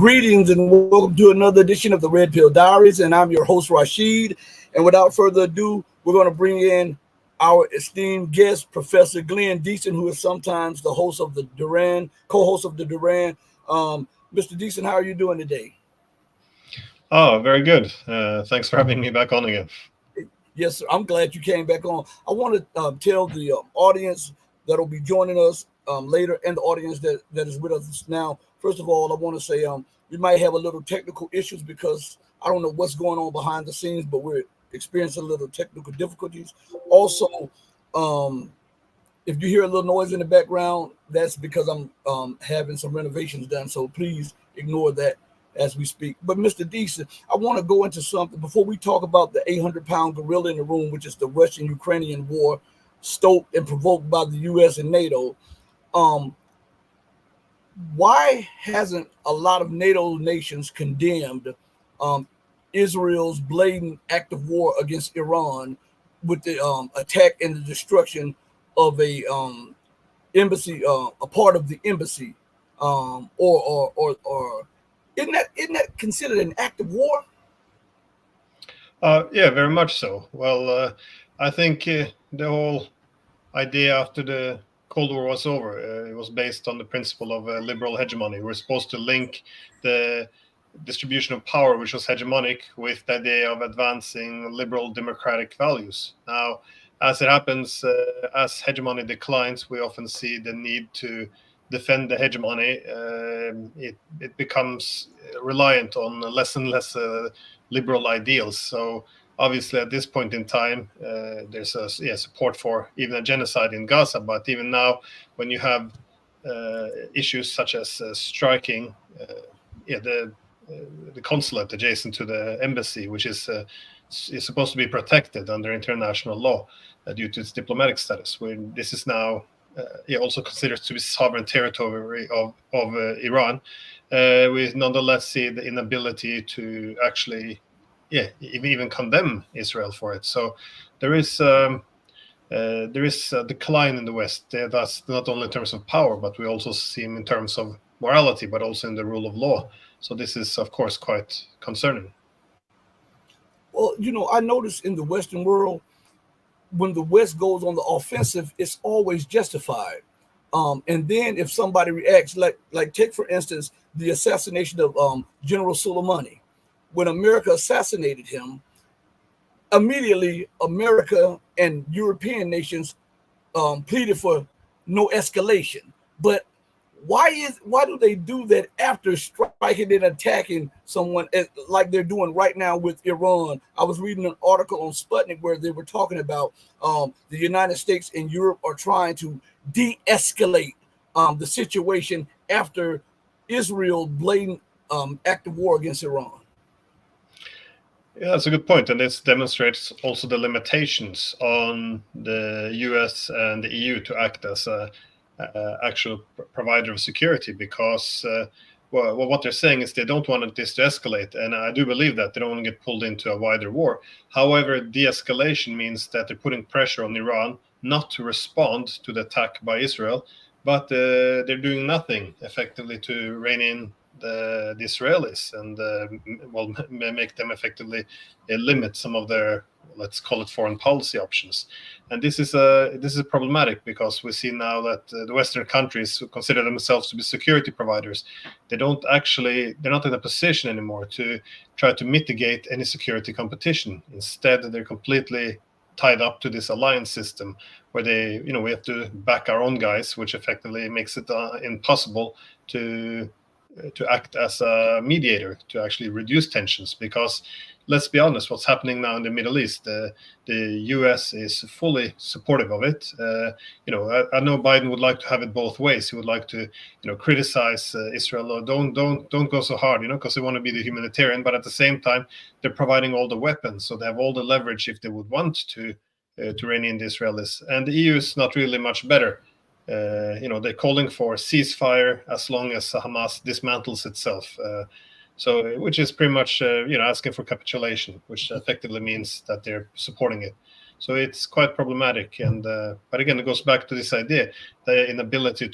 Greetings and welcome to another edition of the Red Pill Diaries, and I'm your host Rashid. And without further ado, we're going to bring in our esteemed guest, Professor Glenn Diesen, who is sometimes the host of the Duran, co-host of the Duran. Mr. Dieson, how are you doing today? Oh, very good. Thanks for having me back on again. Yes, sir. I'm glad you came back on. I want to tell the audience that will be joining us later and the audience that is with us now. First of all, I want to say we might have a little technical issues because I don't know what's going on behind the scenes, but we're experiencing a little technical difficulties. Also, if you hear a little noise in the background, that's because I'm having some renovations done. So please ignore that as we speak. But Mr. Dieson, I want to go into something before we talk about the 800-pound gorilla in the room, which is the Russian-Ukrainian war, stoked and provoked by the U.S. and NATO. Why hasn't a lot of NATO nations condemned Israel's blatant act of war against Iran with the attack and the destruction of a embassy, a part of the embassy, or isn't that considered an act of war? Yeah, very much so. Well, I think the whole idea after the Cold War was over, it was based on the principle of liberal hegemony. We're supposed to link the distribution of power, which was hegemonic, with the idea of advancing liberal democratic values. Now, as it happens, as hegemony declines, we often see the need to defend the hegemony. It becomes reliant on less and less liberal ideals. So obviously, at this point in time, there's support for even a genocide in Gaza. But even now, when you have issues such as striking the consulate adjacent to the embassy, which is supposed to be protected under international law due to its diplomatic status, where this is now also considered to be sovereign territory of Iran, we nonetheless see the inability to actually even condemn Israel for it. So there is a decline in the West. That's not only in terms of power, but we also see in terms of morality, but also in the rule of law. So this is, of course, quite concerning. Well, I noticed in the Western world, when the West goes on the offensive, it's always justified. And then if somebody reacts, like take for instance the assassination of General Soleimani. When America assassinated him, immediately America and European nations pleaded for no escalation. But why do they do that after striking and attacking someone like they're doing right now with Iran? I was reading an article on Sputnik where they were talking about the United States and Europe are trying to de-escalate the situation after Israel blatant act of war against Iran. Yeah, that's a good point, and this demonstrates also the limitations on the US and the EU to act as a actual provider of security, because what they're saying is they don't want this to escalate, and I do believe that they don't want to get pulled into a wider war. However, de-escalation means that they're putting pressure on Iran not to respond to the attack by Israel, but they're doing nothing effectively to rein in the Israelis and make them effectively limit some of their, let's call it, foreign policy options. And this is problematic because we see now that the Western countries who consider themselves to be security providers, they're not in a position anymore to try to mitigate any security competition. Instead, they're completely tied up to this alliance system where we have to back our own guys, which effectively makes it impossible to act as a mediator to actually reduce tensions. Because let's be honest, what's happening now in the Middle East, the US is fully supportive of it. I know Biden would like to have it both ways. He would like to criticize Israel, or don't go so hard, because they want to be the humanitarian, but at the same time they're providing all the weapons, so they have all the leverage if they would want to rein in the Israelis. And the EU is not really much better. They're calling for ceasefire as long as Hamas dismantles itself. Which is pretty much, asking for capitulation, which effectively means that they're supporting it. So it's quite problematic. And but again, it goes back to this idea, the inability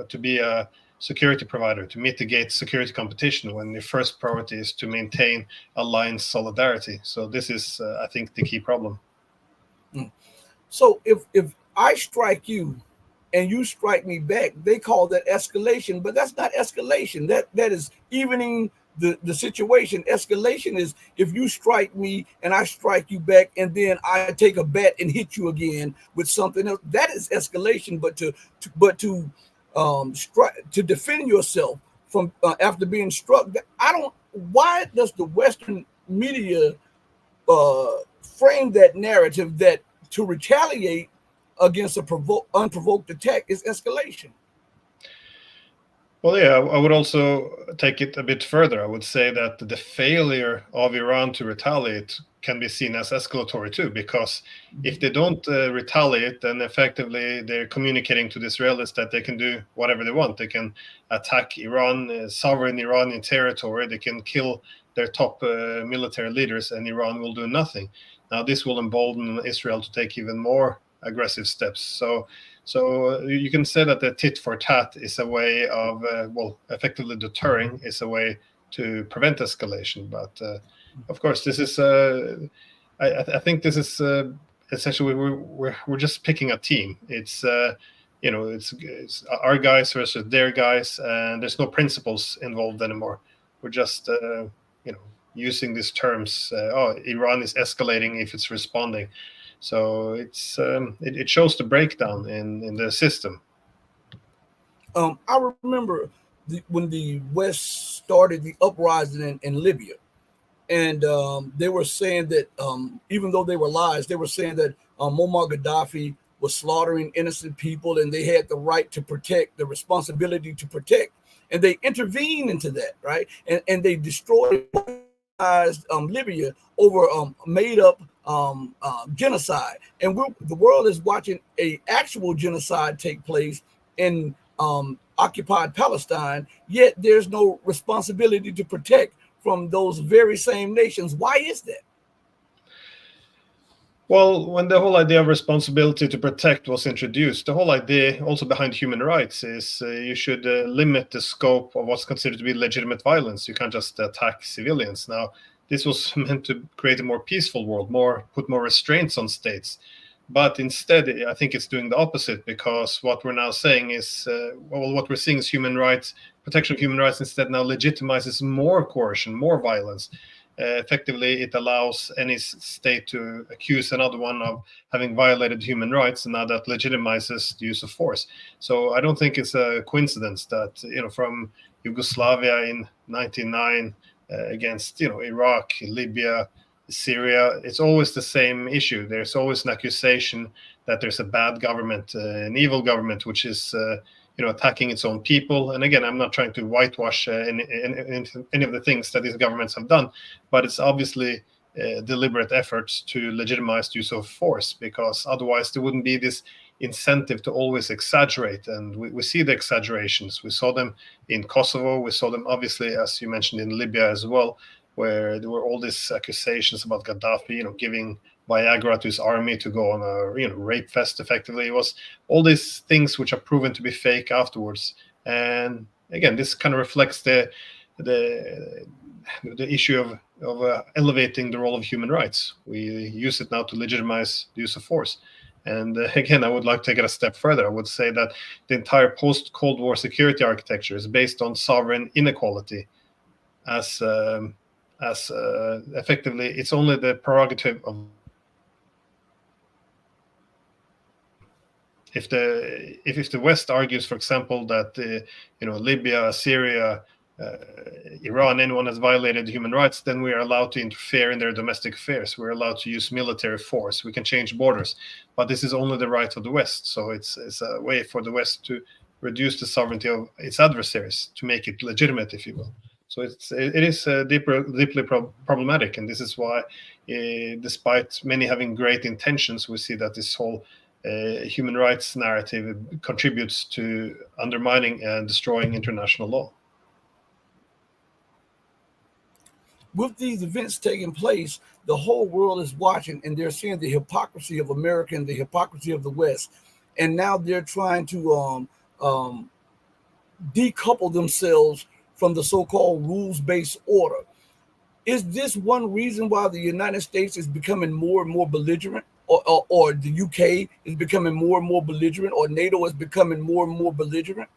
to be a security provider to mitigate security competition when the first priority is to maintain alliance solidarity. So this is, I think, the key problem. So if I strike you and you strike me back, they call that escalation, but that's not escalation. That is evening the situation. Escalation is if you strike me and I strike you back, and then I take a bat and hit you again with something else. That is escalation. But to defend yourself from after being struck, I don't. Why does the Western media frame that narrative that to retaliate against unprovoked attack is escalation? Well, yeah, I would also take it a bit further. I would say that the failure of Iran to retaliate can be seen as escalatory too, because if they don't retaliate, then effectively they're communicating to the Israelis that they can do whatever they want. They can attack Iran, sovereign Iranian territory. They can kill their top military leaders, and Iran will do nothing. Now, this will embolden Israel to take even more aggressive steps. So you can say that the tit for tat is a way of, effectively deterring, is a way to prevent escalation. But of course, this is, I think this is essentially we're just picking a team. It's it's our guys versus their guys, and there's no principles involved anymore. We're just using these terms. Iran is escalating if it's responding. So it shows the breakdown in the system. I remember when the West started the uprising in Libya, and they were saying that even though they were lies, they were saying that Muammar Gaddafi was slaughtering innocent people, and they had the right to protect, the responsibility to protect, and they intervened into that, right? And they destroyed Libya over made up genocide, and the world is watching a actual genocide take place in occupied Palestine. Yet there's no responsibility to protect from those very same nations. Why is that? Well, when the whole idea of responsibility to protect was introduced, the whole idea also behind human rights is you should limit the scope of what's considered to be legitimate violence. You can't just attack civilians. Now, this was meant to create a more peaceful world, put more restraints on states. But instead, I think it's doing the opposite, because what we're now saying is, what we're seeing is protection of human rights instead now legitimizes more coercion, more violence. Effectively, it allows any state to accuse another one of having violated human rights, and now that legitimizes the use of force. So I don't think it's a coincidence that, from Yugoslavia in 1999 against, Iraq, Libya, Syria, it's always the same issue. There's always an accusation that there's a bad government, an evil government, which is attacking its own people. And again, I'm not trying to whitewash any of the things that these governments have done, but it's obviously deliberate efforts to legitimize the use of force, because otherwise there wouldn't be this incentive to always exaggerate. And we see the exaggerations. We saw them in Kosovo. We saw them, obviously, as you mentioned, in Libya as well, where there were all these accusations about Gaddafi, giving Viagra to his army to go on a rape fest. Effectively, it was all these things which are proven to be fake afterwards. And again, this kind of reflects the issue of elevating the role of human rights. We use it now to legitimize the use of force. And again, I would like to take it a step further. I would say that the entire post-Cold War security architecture is based on sovereign inequality, as effectively it's only the prerogative of if the West argues, for example, that Libya, Syria, Iran, anyone has violated human rights, then we are allowed to interfere in their domestic affairs. We're allowed to use military force. We can change borders, but this is only the right of the West. So it's a way for the West to reduce the sovereignty of its adversaries, to make it legitimate, if you will. So it is deeply problematic, and this is why, despite many having great intentions, we see that this whole human rights narrative contributes to undermining and destroying international law. With these events taking place, the whole world is watching, and they're seeing the hypocrisy of America and the hypocrisy of the West. And now they're trying to decouple themselves from the so-called rules-based order. Is this one reason why the United States is becoming more and more belligerent, or the UK is becoming more and more belligerent, or NATO is becoming more and more belligerent?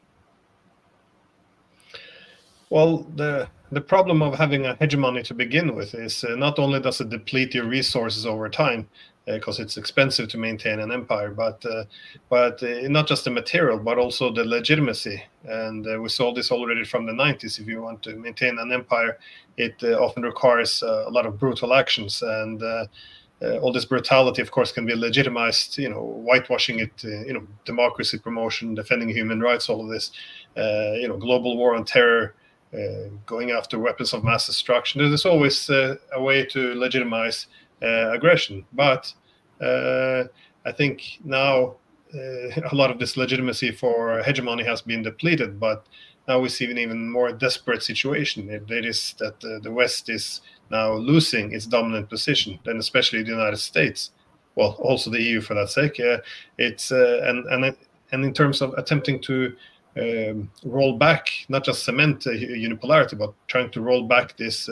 Well, the problem of having a hegemony to begin with is not only does it deplete your resources over time, because it's expensive to maintain an empire, but not just the material, but also the legitimacy. And we saw this already from the 90s. If you want to maintain an empire, it often requires a lot of brutal actions, and all this brutality, of course, can be legitimized, whitewashing it, democracy promotion, defending human rights, all of this, global war on terror, going after weapons of mass destruction. There's always a way to legitimize aggression. But I think now a lot of this legitimacy for hegemony has been depleted, but now we see an even more desperate situation. It is that the West is now losing its dominant position, and especially the United States. Well, also the EU for that sake. It's and in terms of attempting to roll back, not just cement unipolarity, but trying to roll back this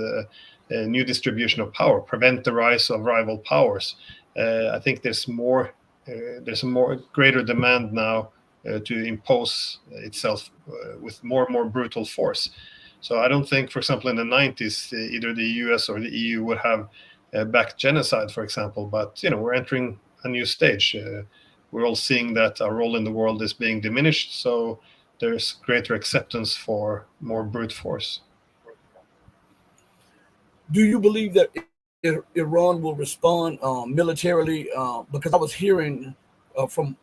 new distribution of power, prevent the rise of rival powers. I think there's a more greater demand now to impose itself with more and more brutal force. So I don't think, for example, in the 90s, either the US or the EU would have backed genocide, for example. But we're entering a new stage. We're all seeing that our role in the world is being diminished. So there's greater acceptance for more brute force. Do you believe that Iran will respond militarily? Because I was hearing from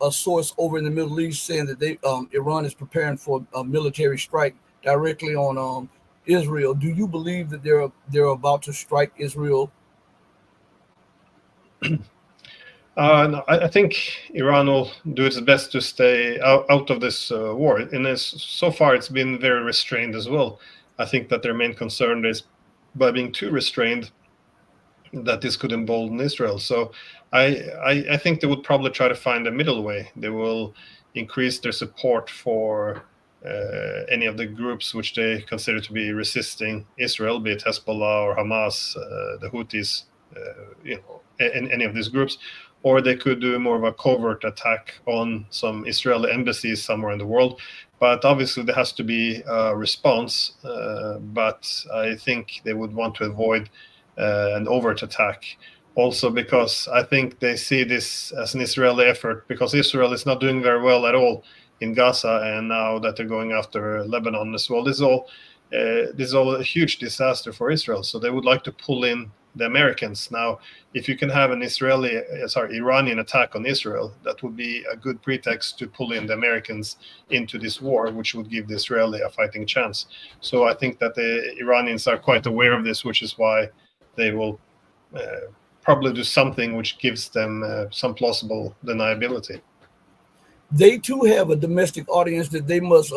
a source over in the Middle East saying that Iran is preparing for a military strike directly on Israel. Do you believe that they're about to strike Israel? No, I think Iran will do its best to stay out of this war. And so far, it's been very restrained as well. I think that their main concern is by being too restrained, that this could embolden Israel. So I think they would probably try to find a middle way. They will increase their support for any of the groups which they consider to be resisting Israel, be it Hezbollah or Hamas, the Houthis, any of these groups. Or they could do more of a covert attack on some Israeli embassies somewhere in the world. But obviously there has to be a response. But I think they would want to avoid an overt attack. Also because I think they see this as an Israeli effort, because Israel is not doing very well at all in Gaza, and now that they're going after Lebanon as well. This is all a huge disaster for Israel. So they would like to pull in the Americans. Now, if you can have an Iranian attack on Israel, that would be a good pretext to pull in the Americans into this war, which would give the Israeli a fighting chance. So I think that the Iranians are quite aware of this, which is why they will probably do something which gives them some plausible deniability. They too have a domestic audience that they must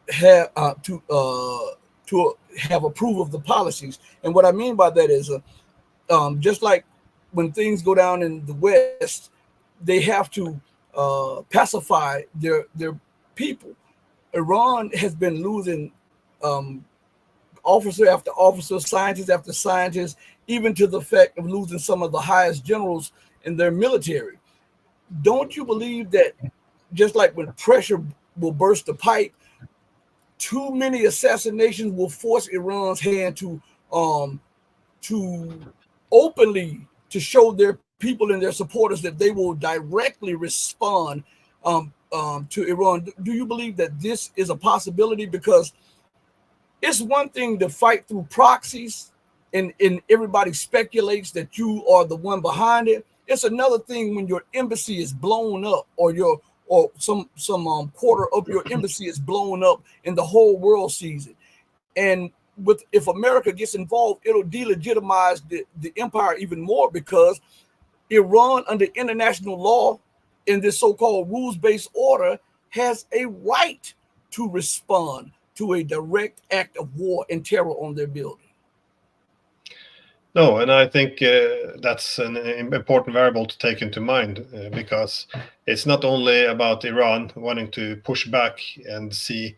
have to have approval of the policies. And what I mean by that is, just like when things go down in the West, they have to pacify their people. Iran has been losing officer after officer, scientist after scientist, even to the fact of losing some of the highest generals in their military. Don't you believe that just like when pressure will burst the pipe, too many assassinations will force Iran's hand to openly to show their people and their supporters that they will directly respond to Iran? Do you believe that this is a possibility? Because it's one thing to fight through proxies and everybody speculates that you are the one behind it. It's another thing when your embassy is blown up, or some quarter of your embassy is blown up and the whole world sees it. And if America gets involved, it'll delegitimize the empire even more, because Iran, under international law, in this so-called rules-based order, has a right to respond to a direct act of war and terror on their building. No, and I think that's an important variable to take into mind because it's not only about Iran wanting to push back and see,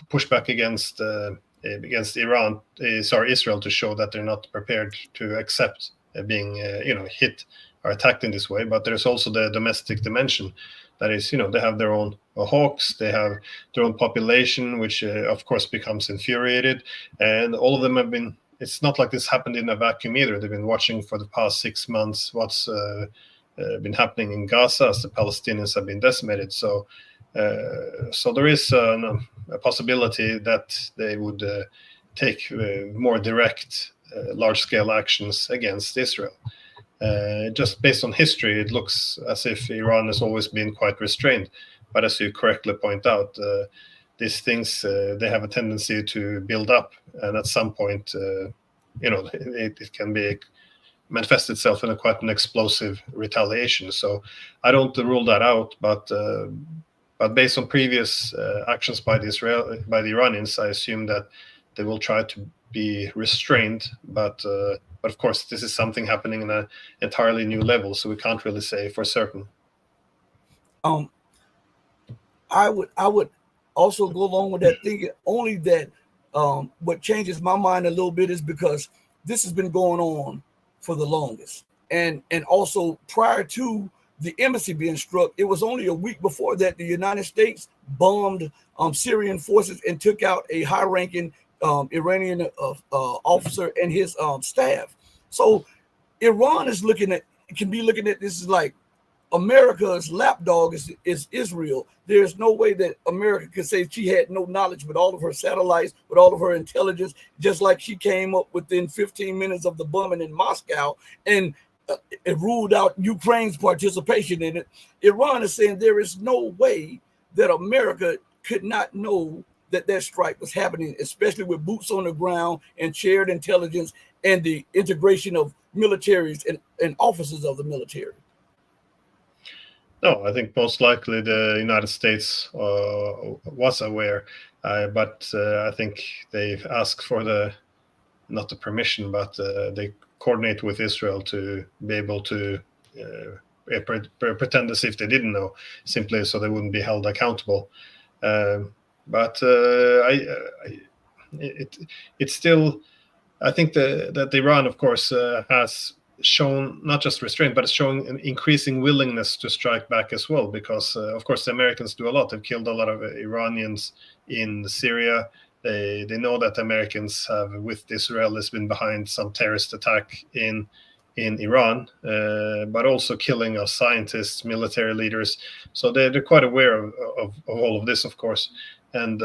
push back against Iran, Israel, to show that they're not prepared to accept being, hit or attacked in this way. But there's also the domestic dimension. That is, they have their own hawks, they have their own population, which of course becomes infuriated, and all of them have been. It's not like this happened in a vacuum either. They've been watching for the past 6 months what's been happening in Gaza as the Palestinians have been decimated. So there is a possibility that they would take more direct, large-scale actions against Israel. Just based on history, it looks as if Iran has always been quite restrained. But as you correctly point out, these things, they have a tendency to build up. And at some point, it can be manifest itself in quite an explosive retaliation. So I don't rule that out. But based on previous actions by the Iranians, I assume that they will try to be restrained. But of course, this is something happening in an entirely new level, so we can't really say for certain. I would also go along with that, thinking only that what changes my mind a little bit is because this has been going on for the longest, and also prior to the embassy being struck, it was only a week before that the United States bombed Syrian forces and took out a high-ranking Iranian officer and his staff. So Iran can be looking at this as like America's lapdog is Israel. There's no way that America could say she had no knowledge with all of her satellites, with all of her intelligence, just like she came up within 15 minutes of the bombing in Moscow and it ruled out Ukraine's participation in it. Iran is saying there is no way that America could not know that strike was happening, especially with boots on the ground and shared intelligence and the integration of militaries and officers of the military. No, I think most likely the United States was aware, but I think they've asked for not the permission, but they coordinate with Israel to be able to pretend as if they didn't know, simply so they wouldn't be held accountable. But it's still, I think that Iran, of course, has shown not just restraint, but it's showing an increasing willingness to strike back as well, because of course the Americans do a lot. They've killed a lot of Iranians in Syria. They know that the Americans have, with Israel, has been behind some terrorist attack in Iran, but also killing of scientists, military leaders. So they're quite aware of all of this, of course. And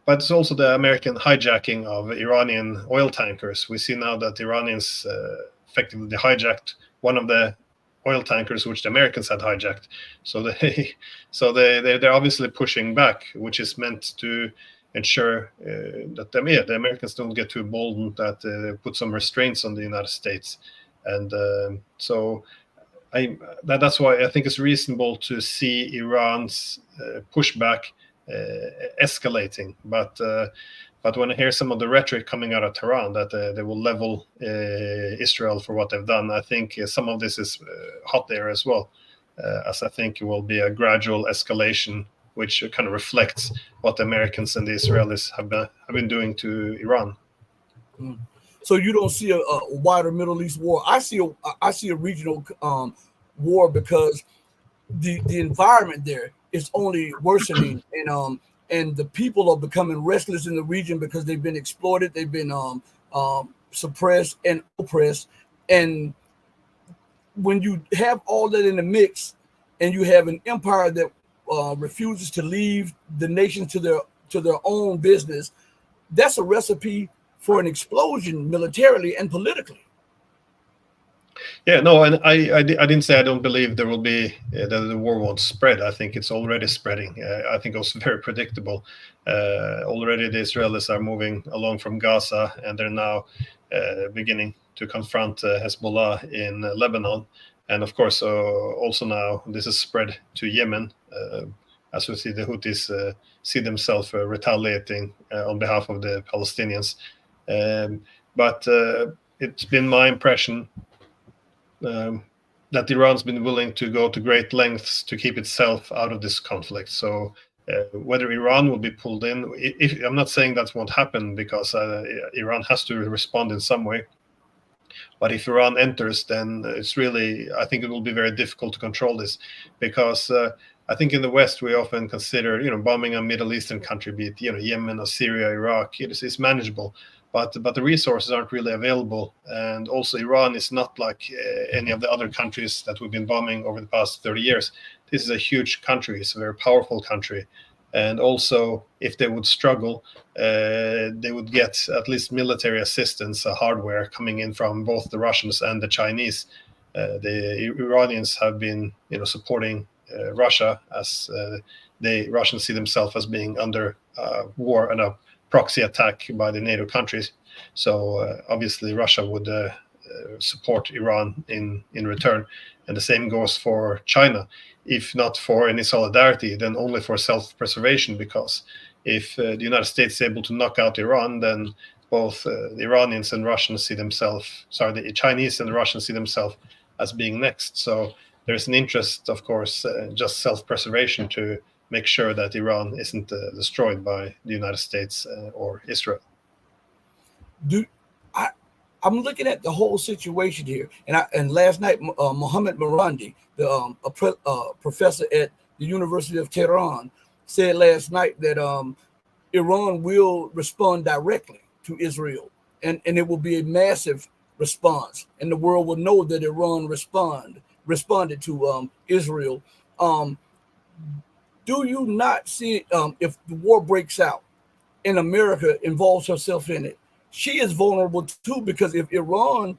but it's also the American hijacking of Iranian oil tankers. We see now that the Iranians effectively hijacked one of the oil tankers which the Americans had hijacked. So they're obviously pushing back, which is meant to ensure that the Americans don't get too emboldened, that they put some restraints on the United States. And that's why I think it's reasonable to see Iran's pushback escalating. But when I hear some of the rhetoric coming out of Tehran that they will level Israel for what they've done, I think some of this is hot air as well, as I think it will be a gradual escalation, which kind of reflects what the Americans and the Israelis have been doing to Iran. So you don't see a wider Middle East war. I see a regional war because the environment there is only worsening, and the people are becoming restless in the region because they've been exploited, they've been suppressed and oppressed. And when you have all that in the mix, and you have an empire that refuses to leave the nation to their own business, that's a recipe for an explosion militarily and politically. Yeah, no, and I didn't say I don't believe there will be that the war won't spread. I think it's already spreading. I think also very predictable. Already the Israelis are moving along from Gaza, and they're now beginning to confront Hezbollah in Lebanon. And of course, also now this is spread to Yemen, as we see the Houthis see themselves retaliating on behalf of the Palestinians. But it's been my impression that Iran's been willing to go to great lengths to keep itself out of this conflict. So whether Iran will be pulled in, I'm not saying that won't happen, because Iran has to respond in some way. But if Iran enters, then it's really, I think it will be very difficult to control this, because I think in the West we often consider, bombing a Middle Eastern country, be it Yemen or Syria, Iraq, it's manageable. But the resources aren't really available, and also Iran is not like any of the other countries that we've been bombing over the past 30 years. This is a huge country. It's a very powerful country. And also, if they would struggle, they would get at least military assistance, hardware coming in from both the Russians and the Chinese. The Iranians have been, supporting Russia, as Russians see themselves as being under war and a proxy attack by the NATO countries. So obviously, Russia would support Iran in return, and the same goes for China. If not for any solidarity, then only for self-preservation, because if the United States is able to knock out Iran, then both the Iranians and Russians see themselves, the Chinese and the Russians see themselves as being next. So there's an interest, of course, just self-preservation, to make sure that Iran isn't destroyed by the United States or Israel. I'm looking at the whole situation here, and last night, Mohammed Marandi, a professor at the University of Tehran, said last night that Iran will respond directly to Israel, and it will be a massive response, and the world will know that Iran responded to Israel. Do you not see, if the war breaks out and America involves herself in it, she is vulnerable too, because if Iran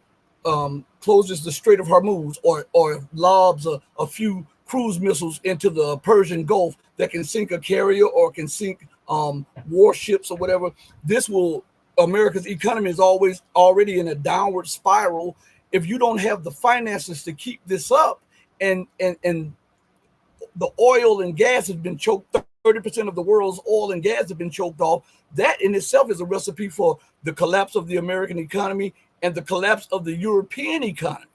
closes the Strait of Hormuz, or lobs a few cruise missiles into the Persian Gulf that can sink a carrier or can sink warships or whatever, America's economy is already in a downward spiral. If you don't have the finances to keep this up, and the oil and gas has been choked, 30% of the world's oil and gas have been choked off, that in itself is a recipe for the collapse of the American economy and the collapse of the European economy.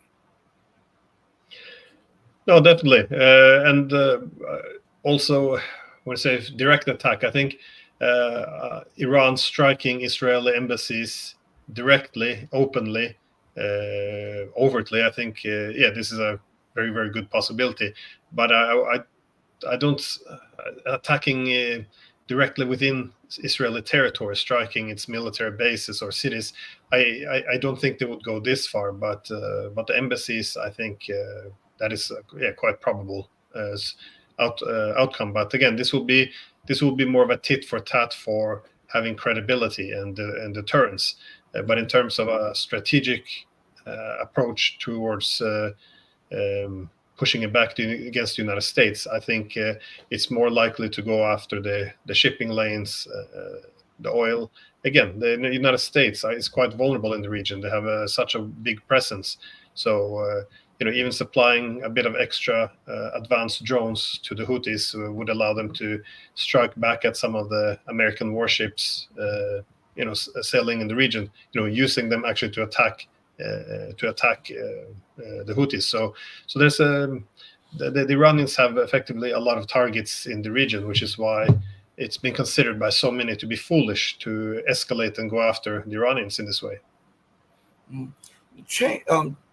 No, definitely. And also, when I say direct attack, I think Iran striking Israeli embassies directly, openly, overtly, I think, this is a very, very good possibility. But I don't, attacking directly within Israeli territory, striking its military bases or cities, I don't think they would go this far. But the embassies, I think that is quite probable as outcome. But again, this will be more of a tit for tat for having credibility and deterrence. But in terms of a strategic approach towards pushing it back against the United States, I think it's more likely to go after the shipping lanes, the oil. Again, the United States is quite vulnerable in the region. They have such a big presence. So, even supplying a bit of extra advanced drones to the Houthis would allow them to strike back at some of the American warships, sailing in the region, using them actually to attack the Houthis. So there's the Iranians have effectively a lot of targets in the region, which is why it's been considered by so many to be foolish to escalate and go after the Iranians in this way.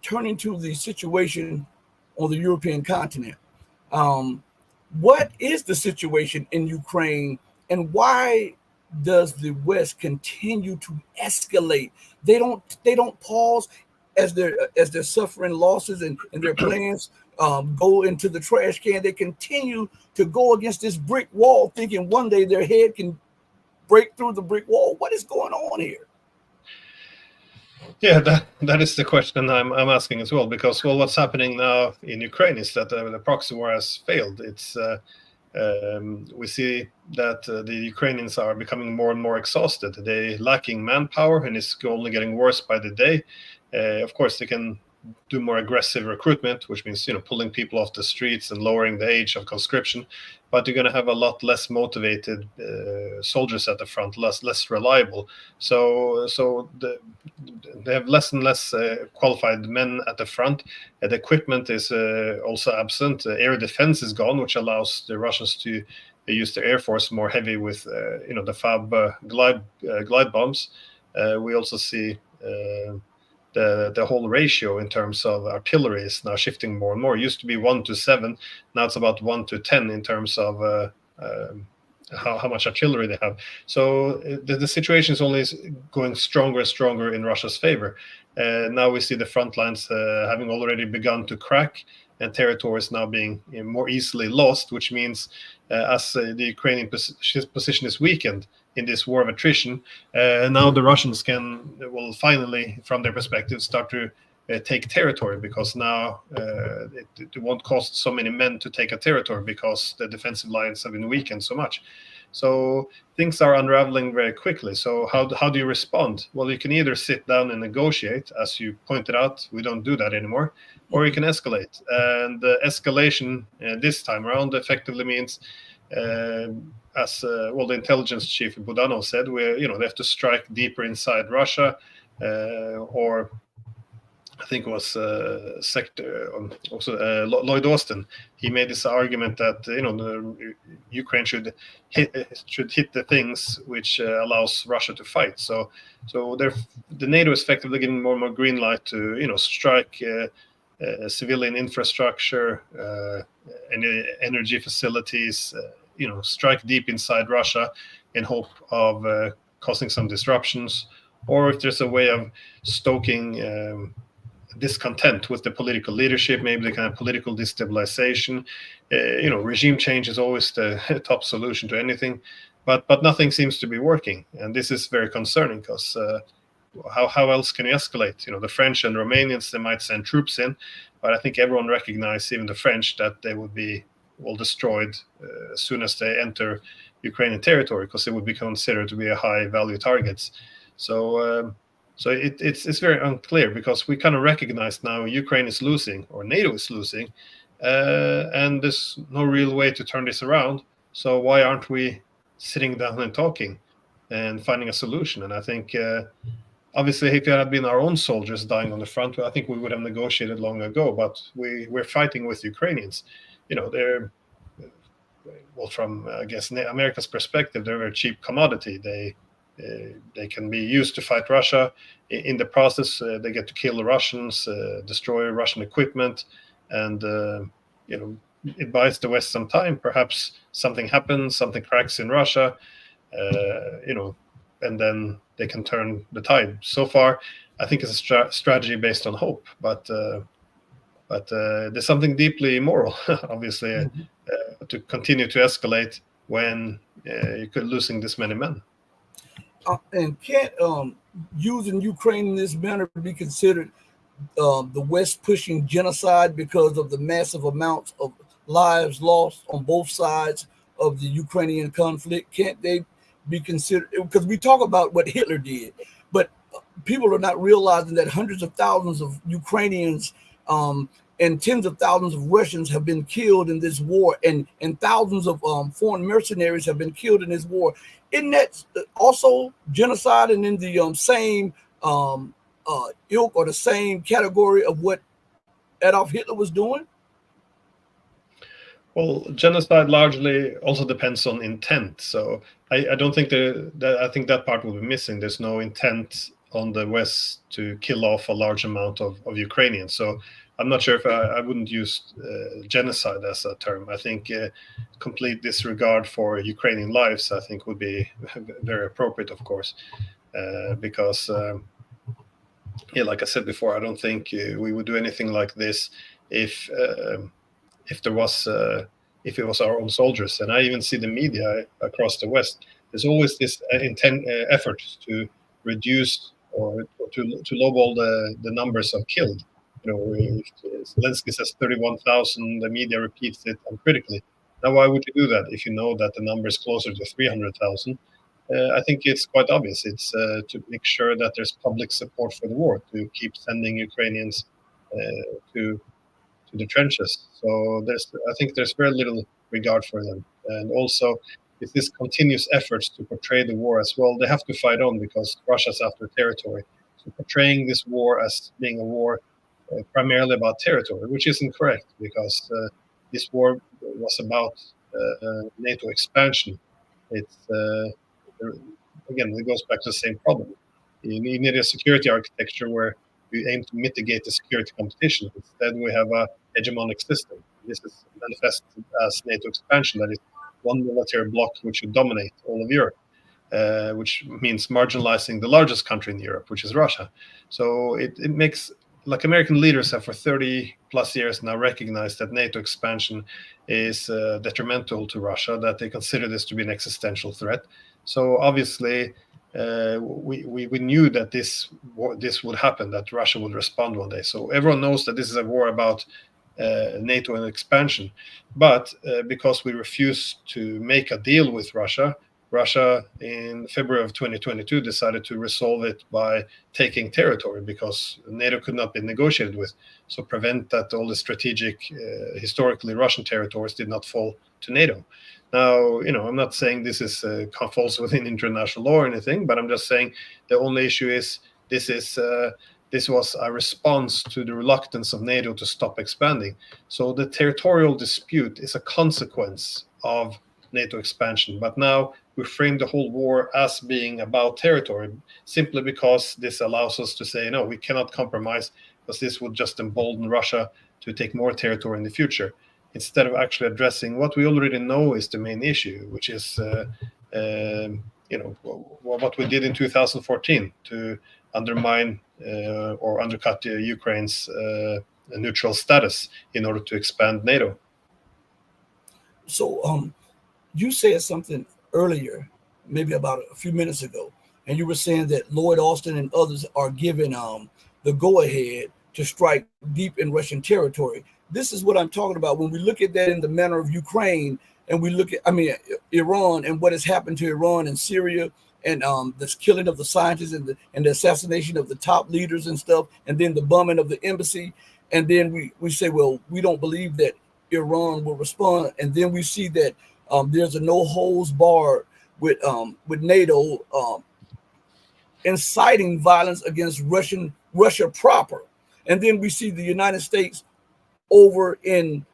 Turning to the situation on the European continent, what is the situation in Ukraine, and why does the West continue to escalate? They don't pause as they're suffering losses and their plans go into the trash can. They continue to go against this brick wall, thinking one day their head can break through the brick wall. What is going on here? Yeah, that is the question I'm asking as well, because what's happening now in Ukraine is that the proxy war has failed. It's we see that the Ukrainians are becoming more and more exhausted. They're lacking manpower, and it's only getting worse by the day. Of course, they can do more aggressive recruitment, which means pulling people off the streets and lowering the age of conscription. But you're going to have a lot less motivated soldiers at the front, less reliable. So they have less and less qualified men at the front. The equipment is also absent. Air defense is gone, which allows the Russians to use their air force more heavy with the FAB glide bombs. We also see the whole ratio in terms of artillery is now shifting more and more. It used to be 1-7, now it's about 1-10 in terms of how much artillery they have. So the situation is only going stronger and stronger in Russia's favor. Now we see the front lines having already begun to crack, and territories now being more easily lost, which means as the Ukrainian position is weakened in this war of attrition, now the Russians will finally, from their perspective, start to take territory, because now it won't cost so many men to take a territory because the defensive lines have been weakened so much. So things are unraveling very quickly. So how do you respond? Well, you can either sit down and negotiate, as you pointed out. We don't do that anymore. Or you can escalate. And escalation this time around effectively means, as the intelligence chief Budanov said, they have to strike deeper inside Russia, or I think it was Lloyd Austin. He made this argument that the Ukraine should hit the things which allows Russia to fight. So the NATO is effectively giving more and more green light to strike civilian infrastructure, energy facilities. Strike deep inside Russia in hope of causing some disruptions, or if there's a way of stoking discontent with the political leadership, maybe the kind of political destabilization. Regime change is always the top solution to anything, but nothing seems to be working, and this is very concerning, because how else can you escalate? The French and Romanians, they might send troops in, but I think everyone recognizes, even the French, that they would be destroyed as soon as they enter Ukrainian territory, because they would be considered to be a high value targets. So it's very unclear, because we kind of recognize now Ukraine is losing, or NATO is losing, and there's no real way to turn this around. So why aren't we sitting down and talking and finding a solution? And I think obviously, if it had been our own soldiers dying on the front, I think we would have negotiated long ago. But we're fighting with Ukrainians. They're, from I guess America's perspective, they're a very cheap commodity. They can be used to fight Russia. In the process, they get to kill the Russians, destroy Russian equipment, and it buys the West some time. Perhaps something happens, something cracks in Russia, and then they can turn the tide. So far, I think it's a strategy based on hope, but there's something deeply immoral, obviously, to continue to escalate when you're losing this many men. And can't using Ukraine in this manner be considered the West pushing genocide because of the massive amounts of lives lost on both sides of the Ukrainian conflict? Can't they be considered? Because we talk about what Hitler did, but people are not realizing that hundreds of thousands of Ukrainians and tens of thousands of Russians have been killed in this war, and thousands of foreign mercenaries have been killed in this war. Isn't that also genocide, and in the same ilk or the same category of what Adolf Hitler was doing? Well, genocide largely also depends on intent. So I don't think I think that part will be missing. There's no intent on the West to kill off a large amount of Ukrainians. So I'm not sure if I wouldn't use genocide as a term. I think complete disregard for Ukrainian lives, I think, would be very appropriate, of course, because, like I said before, I don't think we would do anything like this if it was our own soldiers. And I even see the media across the West. There's always this effort to reduce or to lowball the numbers of killed. If Zelensky says 31,000, the media repeats it uncritically. Now, why would you do that if you know that the number is closer to 300,000? I think it's quite obvious. It's to make sure that there's public support for the war, to keep sending Ukrainians to the trenches. So I think there's very little regard for them. And also, if this continuous efforts to portray the war as well, they have to fight on because Russia's after territory. So portraying this war as being a war primarily about territory, which isn't correct because this war was about NATO expansion. It's again, it goes back to the same problem. You need a security architecture where you aim to mitigate the security competition. Instead, we have a hegemonic system. This is manifested as NATO expansion, that is one military bloc which would dominate all of Europe, which means marginalizing the largest country in Europe, which is Russia. So it makes, like, American leaders have for 30 plus years now recognized that NATO expansion is detrimental to Russia, that they consider this to be an existential threat. So obviously, we knew that this would happen, that Russia would respond one day. So everyone knows that this is a war about NATO and expansion. But because we refused to make a deal with Russia, Russia in February of 2022 decided to resolve it by taking territory because NATO could not be negotiated with. So prevent that all the strategic, historically Russian territories did not fall to NATO. Now, I'm not saying this is falls within international law or anything, but I'm just saying the only issue is this was a response to the reluctance of NATO to stop expanding. So the territorial dispute is a consequence of NATO expansion. But now we frame the whole war as being about territory, simply because this allows us to say, no, we cannot compromise, because this would just embolden Russia to take more territory in the future, instead of actually addressing what we already know is the main issue, which is what we did in 2014 to undermine or undercut Ukraine's neutral status in order to expand NATO. So you said something earlier, maybe about a few minutes ago, and you were saying that Lloyd Austin and others are given the go-ahead to strike deep in Russian territory. This is what I'm talking about. When we look at that in the manner of Ukraine, and we look at, Iran and what has happened to Iran and Syria, and this killing of the scientists and the assassination of the top leaders and stuff, and then the bombing of the embassy, and then we say, well, we don't believe that Iran will respond, and then we see that there's a no holds barred with NATO inciting violence against Russia proper, and then we see the United States over in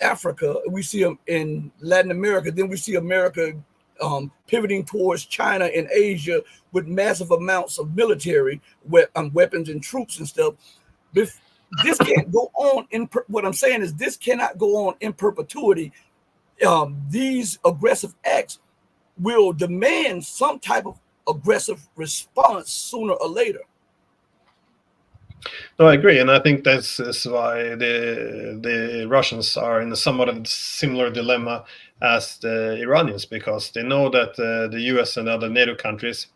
Africa, we see them in Latin America, then we see America pivoting towards China and Asia with massive amounts of military weapons and troops and stuff. This can't go on. What I'm saying is this cannot go on in perpetuity. These aggressive acts will demand some type of aggressive response sooner or later. No, I agree, and I think that's why the Russians are in a somewhat of a similar dilemma as the Iranians, because they know that the US and other NATO countries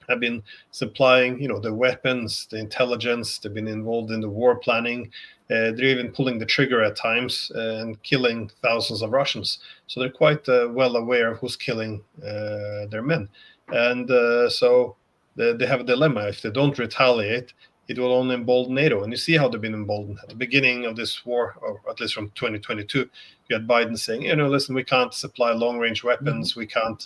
have been supplying, the weapons, the intelligence. They've been involved in the war planning. They're even pulling the trigger at times and killing thousands of Russians. So they're quite well aware of who's killing their men, and so they have a dilemma. If they don't retaliate, it will only embolden NATO. And you see how they've been emboldened. At the beginning of this war, or at least from 2022, you had Biden saying, listen, we can't supply long-range weapons. We can't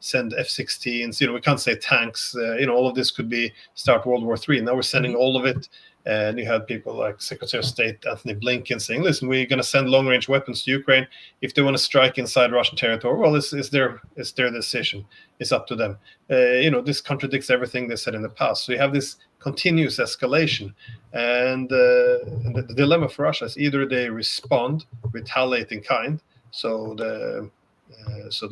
send F-16s. We can't say tanks. All of this could be start World War III. Now we're sending all of it. And you had people like Secretary of State Anthony Blinken saying, listen, we're going to send long-range weapons to Ukraine. If they want to strike inside Russian territory, well, it's their decision. It's up to them. This contradicts everything they said in the past. So you have this continuous escalation. And the dilemma for Russia is either they respond, retaliate in kind, so the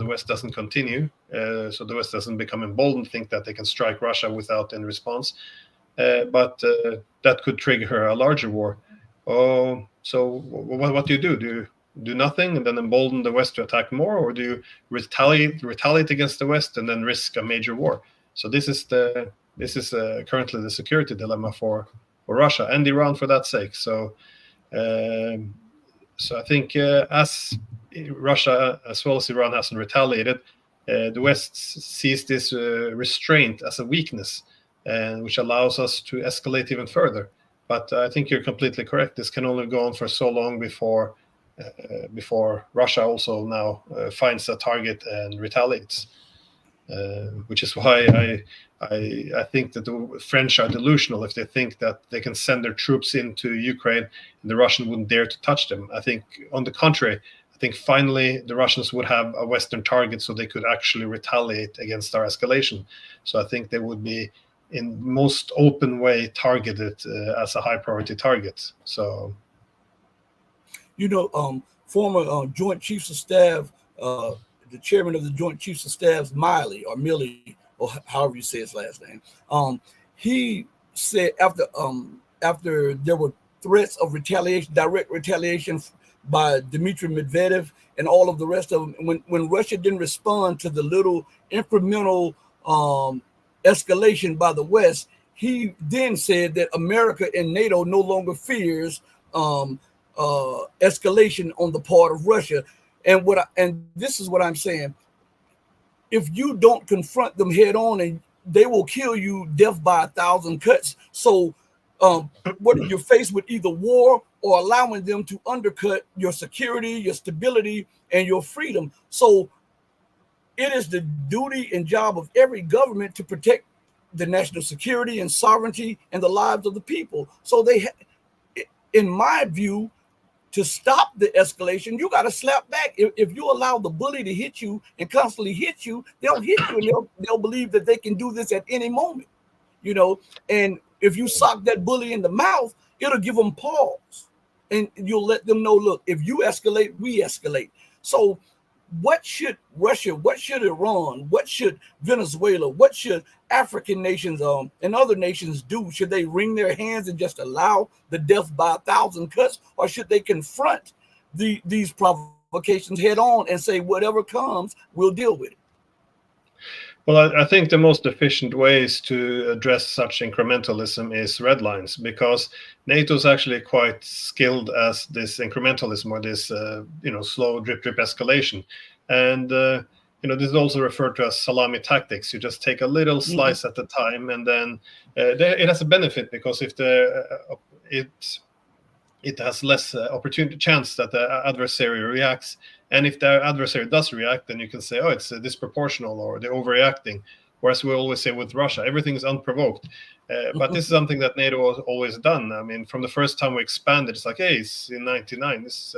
West doesn't continue, so the West doesn't become emboldened, think that they can strike Russia without any response. But that could trigger a larger war. So what do you do? Do you do nothing and then embolden the West to attack more, or do you retaliate against the West and then risk a major war? So this is currently the security dilemma for Russia and Iran, for that sake. So I think as Russia as well as Iran hasn't retaliated, the West sees this restraint as a weakness, and which allows us to escalate even further. But I think you're completely correct. This can only go on for so long before Russia also now finds a target and retaliates. Which is why I think that the French are delusional if they think that they can send their troops into Ukraine and the Russians wouldn't dare to touch them. I think, on the contrary, I think finally the Russians would have a Western target so they could actually retaliate against our escalation. So I think they would be in most open way targeted as a high priority target. So, former Joint Chiefs of Staff, the chairman of the Joint Chiefs of Staff, Milley, or however you say his last name, he said after there were threats of retaliation, direct retaliation by Dmitry Medvedev and all of the rest of them, when Russia didn't respond to the little incremental escalation by the West, he then said that America and NATO no longer fears escalation on the part of Russia. And this is what I'm saying. If you don't confront them head on, and they will kill you death by 1,000 cuts. So what you're faced with, either war or allowing them to undercut your security, your stability, and your freedom. So it is the duty and job of every government to protect the national security and sovereignty and the lives of the people. So in my view, to stop the escalation, you got to slap back. If you allow the bully to hit you and constantly hit you, they'll hit you, and they'll believe that they can do this at any moment, And if you sock that bully in the mouth, it'll give them pause, and you'll let them know, look, if you escalate, we escalate. So what should Russia, what should Iran, what should Venezuela, what should African nations and other nations do? Should they wring their hands and just allow the death by 1,000 cuts, or should they confront these provocations head on and say, whatever comes, we'll deal with it? Well, I think the most efficient ways to address such incrementalism is red lines, because NATO is actually quite skilled as this incrementalism, or this slow drip escalation, and this is also referred to as salami tactics. You just take a little slice at a time, and then it has a benefit, because if it has less chance that the adversary reacts. And if the adversary does react, then you can say, oh, it's disproportional, or they're overreacting. Whereas we always say with Russia, everything is unprovoked. But this is something that NATO has always done. I mean, from the first time we expanded, it's like, hey, it's in 99. It's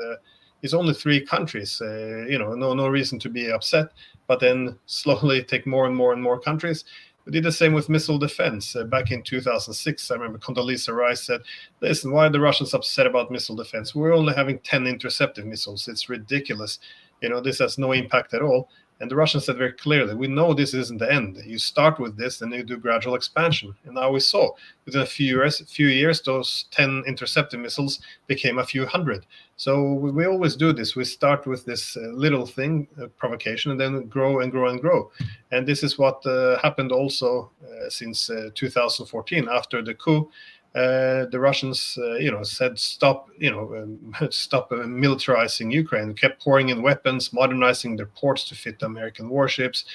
only 3 countries. No reason to be upset. But then slowly take more and more and more countries. We did the same with missile defense. Back in 2006, I remember Condoleezza Rice said, listen, why are the Russians upset about missile defense? We're only having 10 interceptive missiles. It's ridiculous. This has no impact at all. And the Russians said very clearly, we know this isn't the end. You start with this, and you do gradual expansion. And now we saw, within a few years, those 10 interceptive missiles became a few hundred. So we always do this. We start with this little thing, provocation, and then grow and grow and grow. And this is what happened also since 2014, after the coup. The Russians, said stop, stop militarizing Ukraine. Kept pouring in weapons, modernizing their ports to fit American warships,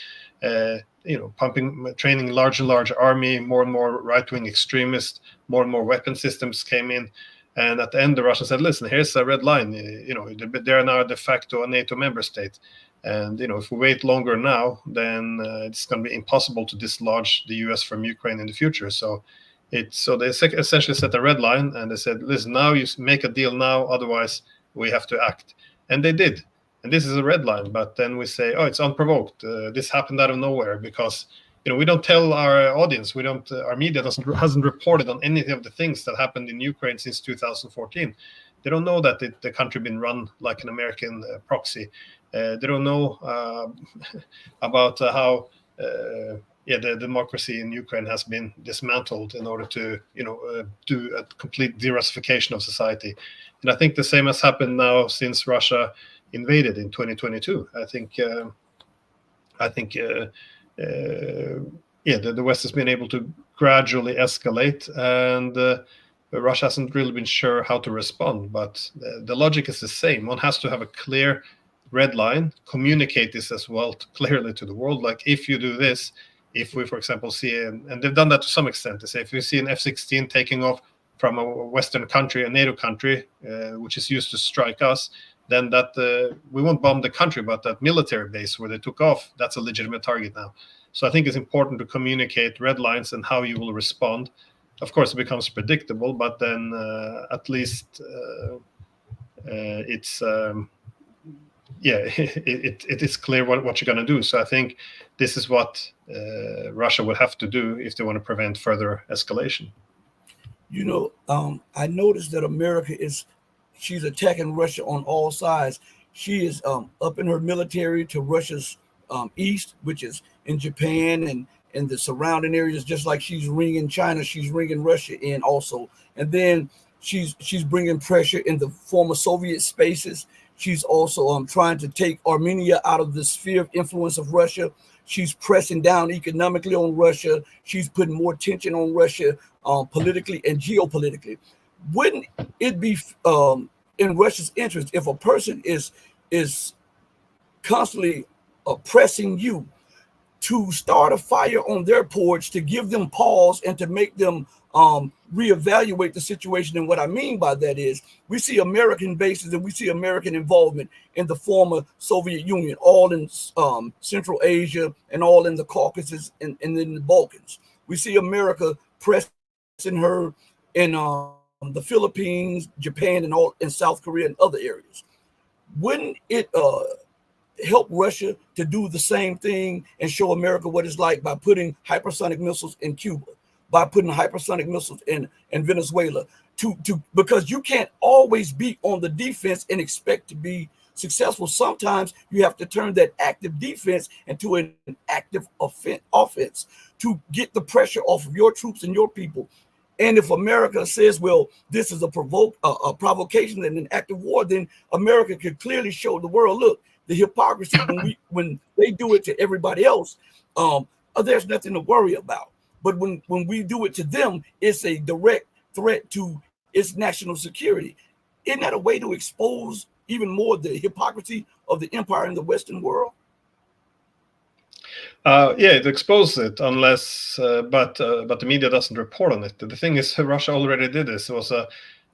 training large and large army, more and more right-wing extremists, more and more weapon systems came in. And at the end, the Russians said, listen, here's a red line. They are now de facto a NATO member state. And, if we wait longer now, then it's going to be impossible to dislodge the US from Ukraine in the future. So they essentially set a red line, and they said, listen, now you make a deal now, otherwise we have to act. And they did. And this is a red line. But then we say, oh, it's unprovoked. This happened out of nowhere, because we don't tell our audience, our media hasn't reported on any of the things that happened in Ukraine since 2014. They don't know that the country been run like an American proxy. They don't know about how the democracy in Ukraine has been dismantled in order to do a complete de-Russification of society. And I think the same has happened now since Russia invaded in 2022. The West has been able to gradually escalate, and Russia hasn't really been sure how to respond. But the logic is the same. One has to have a clear red line, communicate this as well clearly to the world. Like, if you do this, if we, for example, see, and they've done that to some extent, they say, if we see an F-16 taking off from a Western country, a NATO country, which is used to strike us, then that we won't bomb the country, but that military base where they took off, that's a legitimate target now. So I think it's important to communicate red lines and how you will respond. Of course, it becomes predictable, but then at least it's it is clear what you're going to do. So I think this is what Russia would have to do if they want to prevent further escalation. You know, I noticed that America she's attacking Russia on all sides. She is up in her military to Russia's east, which is in Japan and the surrounding areas, just like she's ringing China, she's ringing Russia in also. And then she's bringing pressure in the former Soviet spaces. She's also trying to take Armenia out of the sphere of influence of Russia. She's pressing down economically on Russia. She's putting more tension on Russia politically and geopolitically. Wouldn't it be in Russia's interest if a person is constantly oppressing you to start a fire on their porch, to give them pause and to make them reevaluate the situation? And what I mean by that is we see American bases and we see American involvement in the former Soviet Union, all in Central Asia and all in the Caucasus and in the Balkans. We see America pressing her in the Philippines, Japan, and all in South Korea and other areas. Wouldn't it help Russia to do the same thing and show America what it's like by putting hypersonic missiles in Cuba, by putting hypersonic missiles in Venezuela, because you can't always be on the defense and expect to be successful. Sometimes you have to turn that active defense into an active offense to get the pressure off of your troops and your people. And if America says, well, this is a provocation and an act of war, then America could clearly show the world, look, the hypocrisy when they do it to everybody else, there's nothing to worry about. But when we do it to them, it's a direct threat to its national security. Isn't that a way to expose even more the hypocrisy of the empire in the Western world? It exposes it, unless, but the media doesn't report on it. The thing is, Russia already did this. It was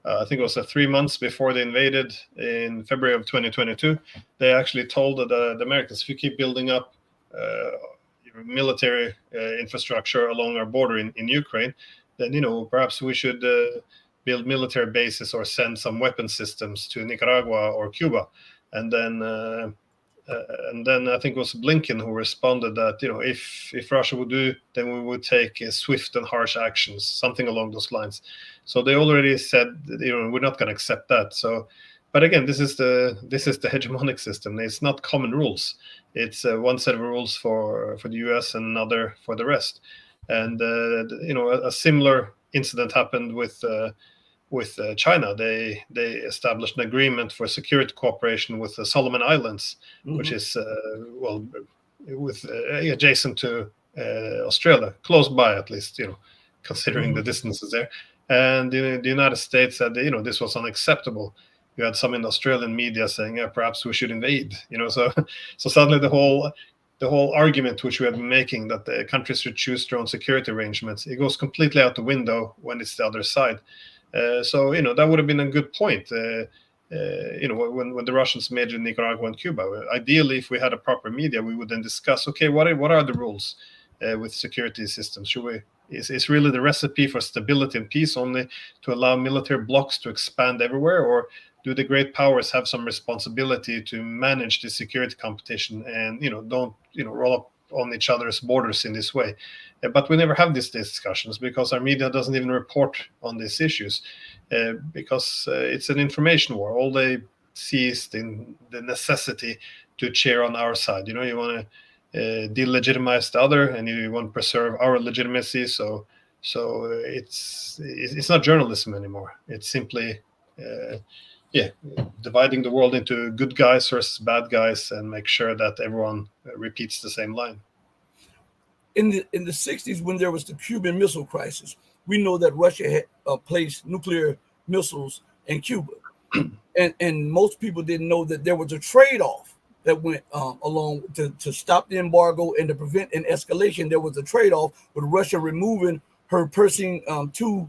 I think it was 3 months before they invaded in February of 2022. They actually told the Americans, if you keep building up military infrastructure along our border in Ukraine, then perhaps we should build military bases or send some weapon systems to Nicaragua or Cuba. And then I think it was Blinken who responded that if Russia would do, then we would take swift and harsh actions, something along those lines. So they already said we're not going to accept that. So, but again, this is the hegemonic system. It's not common rules. It's one set of rules for the US and another for the rest. And a similar incident happened with China. They established an agreement for security cooperation with the Solomon Islands, which is adjacent to Australia, close by at least, considering the distances there. And the United States said this was unacceptable. You had some in the Australian media saying perhaps we should invade. So suddenly the whole argument which we have been making that the countries should choose their own security arrangements, it goes completely out the window when it's the other side. So that would have been a good point. When the Russians made in Nicaragua and Cuba, ideally, if we had a proper media, we would then discuss, okay, what are the rules with security systems? Should we? Is really the recipe for stability and peace only to allow military blocs to expand everywhere, or do the great powers have some responsibility to manage the security competition and don't roll up on each other's borders in this way? But we never have these discussions because our media doesn't even report on these issues because it's an information war. All they see is the necessity to cheer on our side. You want to delegitimize the other, and you want to preserve our legitimacy. So it's not journalism anymore. It's simply dividing the world into good guys versus bad guys, and make sure that everyone repeats the same line. In the 60s, when there was the Cuban Missile Crisis, we know that Russia had placed nuclear missiles in Cuba, and most people didn't know that there was a trade-off that went along to stop the embargo and to prevent an escalation. There was a trade-off with Russia removing her Pershing II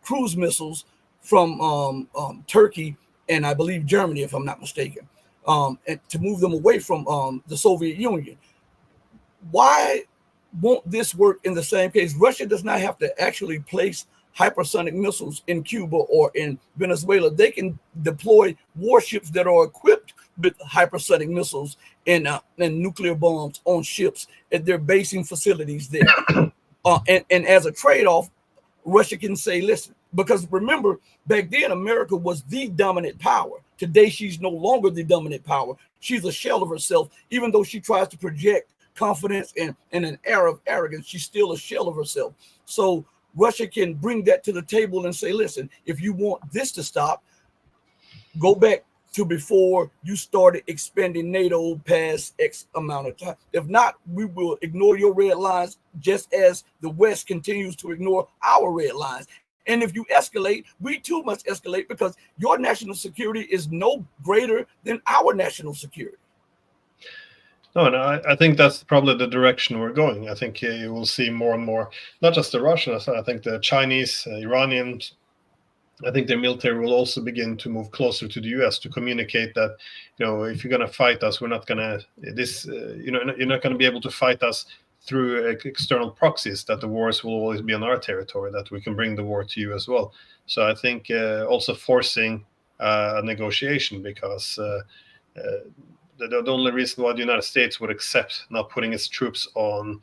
cruise missiles from Turkey and I believe Germany, if I'm not mistaken, and to move them away from the Soviet Union. Why won't this work in the same case? Russia does not have to actually place hypersonic missiles in Cuba or in Venezuela. They can deploy warships that are equipped with hypersonic missiles and nuclear bombs on ships at their basing facilities there. And as a trade-off, Russia can say, listen, because remember, back then America was the dominant power. Today, she's no longer the dominant power. She's a shell of herself, even though she tries to project confidence and an air of arrogance. She's still a shell of herself. So Russia can bring that to the table and say, listen, if you want this to stop, go back to before you started expanding NATO past X amount of time. If not, we will ignore your red lines just as the West continues to ignore our red lines. And if you escalate, we too must escalate because your national security is no greater than our national security. No, and I think that's probably the direction we're going. I think you will see more and more, not just the Russians, I think the Chinese, Iranians, I think their military will also begin to move closer to the U.S. to communicate that, if you're going to fight us, we're not going to you're not going to be able to fight us through external proxies, that the wars will always be on our territory, that we can bring the war to you as well. So I think also forcing a negotiation, because the only reason why the United States would accept not putting its troops on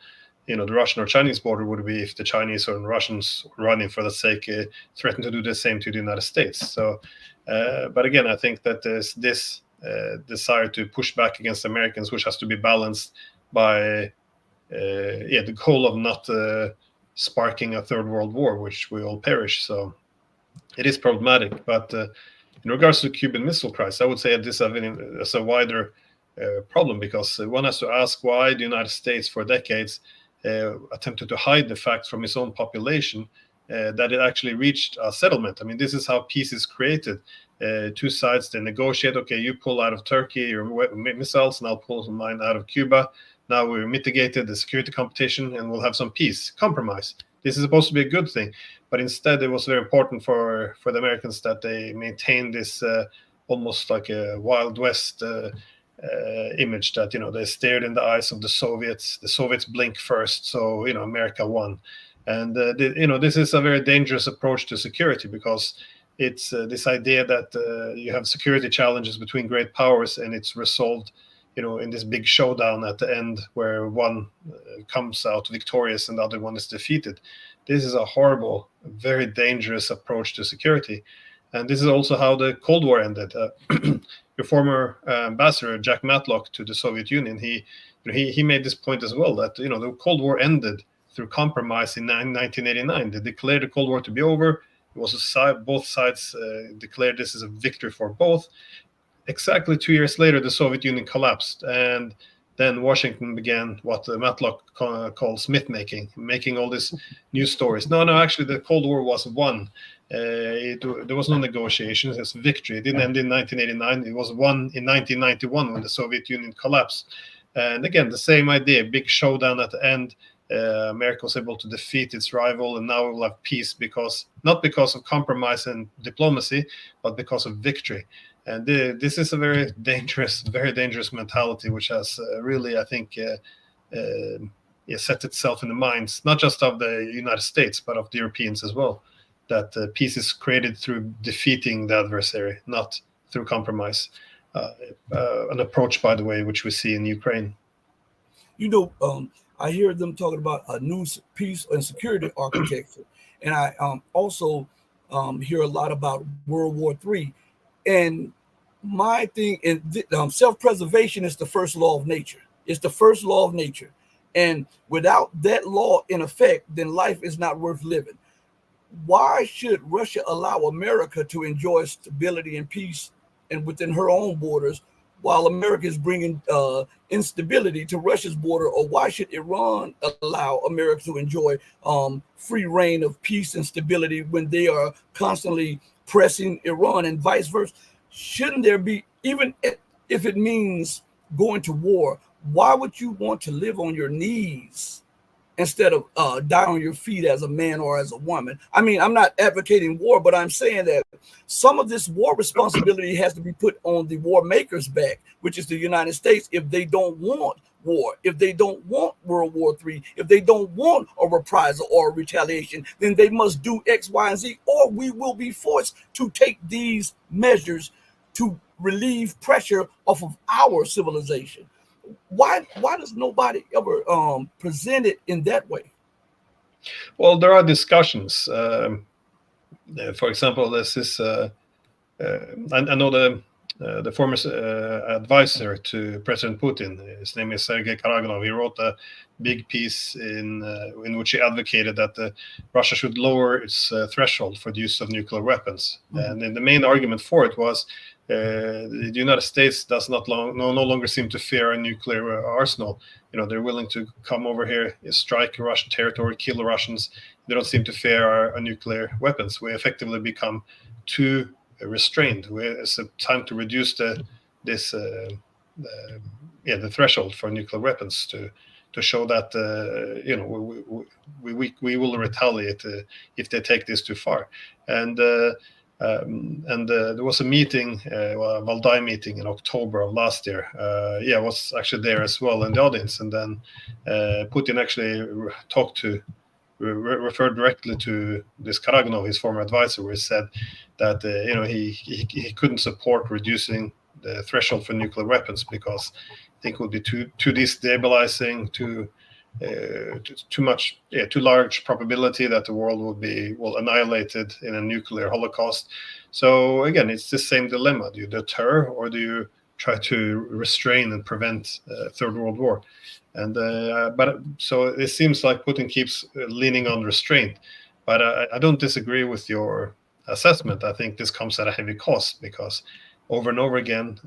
the Russian or Chinese border would be if the Chinese or the Russians running for the sake threaten to do the same to the United States. So, but again, I think that there's this desire to push back against Americans, which has to be balanced by the goal of not sparking a third world war, which we all perish. So it is problematic. But in regards to the Cuban Missile Crisis, I would say this is a wider problem, because one has to ask why the United States for decades attempted to hide the fact from its own population that it actually reached a settlement. I mean, this is how peace is created. Two sides, they negotiate. Okay, you pull out of Turkey your missiles, and I'll pull mine out of Cuba. Now we've mitigated the security competition, and we'll have some peace. Compromise. This is supposed to be a good thing, but instead it was very important for the Americans that they maintained this almost like a Wild West image, that they stared in the eyes of the Soviets. The Soviets blink first, so America won. And this is a very dangerous approach to security, because it's this idea that you have security challenges between great powers, and it's resolved in this big showdown at the end where one comes out victorious and the other one is defeated. This is a horrible, very dangerous approach to security. And this is also how the Cold War ended. Your former ambassador, Jack Matlock, to the Soviet Union, he made this point as well, that the Cold War ended through compromise in 1989. They declared the Cold War to be over. It was both sides declared this as a victory for both. Exactly 2 years later, the Soviet Union collapsed, and then Washington began what Matlock calls myth-making, making all these news stories. No, actually, the Cold War was won. There was no negotiations. It was victory. It didn't end in 1989. It was won in 1991 when the Soviet Union collapsed. And again, the same idea, big showdown at the end. America was able to defeat its rival, and now we will have peace, not because of compromise and diplomacy, but because of victory. And this is a very dangerous mentality, which has really, I think, set itself in the minds, not just of the United States, but of the Europeans as well, that peace is created through defeating the adversary, not through compromise. An approach, by the way, which we see in Ukraine. I hear them talking about a new peace and security architecture. And I also hear a lot about World War III. And my thing is self-preservation is the first law of nature. It's the first law of nature. And without that law in effect, then life is not worth living. Why should Russia allow America to enjoy stability and peace and within her own borders, while America is bringing instability to Russia's border? Or why should Iran allow America to enjoy free reign of peace and stability when they are constantly pressing Iran, and vice versa? Shouldn't there be, even if it means going to war, why would you want to live on your knees instead of die on your feet as a man or as a woman. I mean, I'm not advocating war, but I'm saying that some of this war responsibility has to be put on the war makers' back, which is the United States, if they don't want war, if they don't want World War III, if they don't want a reprisal or a retaliation, then they must do X, Y, and Z, or we will be forced to take these measures to relieve pressure off of our civilization. Why does nobody ever present it in that way? Well, there are discussions. For example, there's this. I know the former advisor to President Putin. His name is Sergei Karaganov. He wrote a big piece in which he advocated that Russia should lower its threshold for the use of nuclear weapons. Mm-hmm. And then the main argument for it was the United States does no longer seem to fear a nuclear arsenal. You know, they're willing to come over here, strike Russian territory, kill the Russians. They don't seem to fear our nuclear weapons. We effectively become too restrained. It's time to reduce the threshold for nuclear weapons to show that we will retaliate if they take this too far. And there was a meeting, a Valdai meeting in October of last year. I was actually there as well in the audience. And then Putin actually referred directly to this Karaganov, his former advisor, where he said that he couldn't support reducing the threshold for nuclear weapons because I think it would be too destabilizing, too large probability that the world will be annihilated in a nuclear holocaust. So again, it's the same dilemma: do you deter or do you try to restrain and prevent Third World War? And so it seems like Putin keeps leaning on restraint, but I don't disagree with your assessment. I think this comes at a heavy cost because over and over again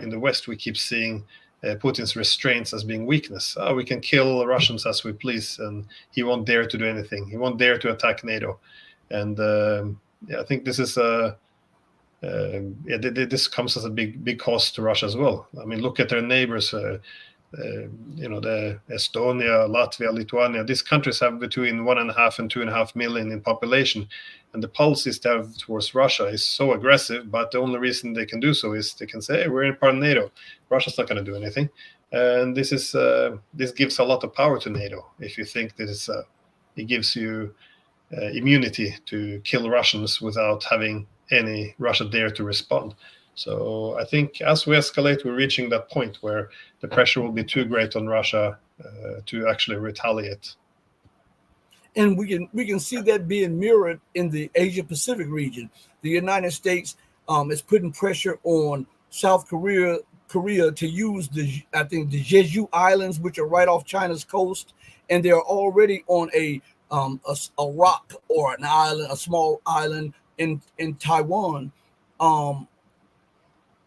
in the West we keep seeing Putin's restraints as being weakness. We can kill Russians as we please, and he won't dare to do anything. He won't dare to attack NATO. And I think this is this comes as a big cost to Russia as well. I mean, look at their neighbors. The Estonia, Latvia, Lithuania. These countries have between 1.5 and 2.5 million in population, and the policies they have towards Russia is so aggressive. But the only reason they can do so is they can say, "Hey, we're in part of NATO. Russia's not going to do anything," and this gives a lot of power to NATO. If you think that it gives you immunity to kill Russians without having any Russia dare to respond. So I think as we escalate, we're reaching that point where the pressure will be too great on Russia to actually retaliate. And we can see that being mirrored in the Asia Pacific region. The United States is putting pressure on South Korea to use the Jeju Islands, which are right off China's coast, and they're already on a rock or an island, a small island in Taiwan.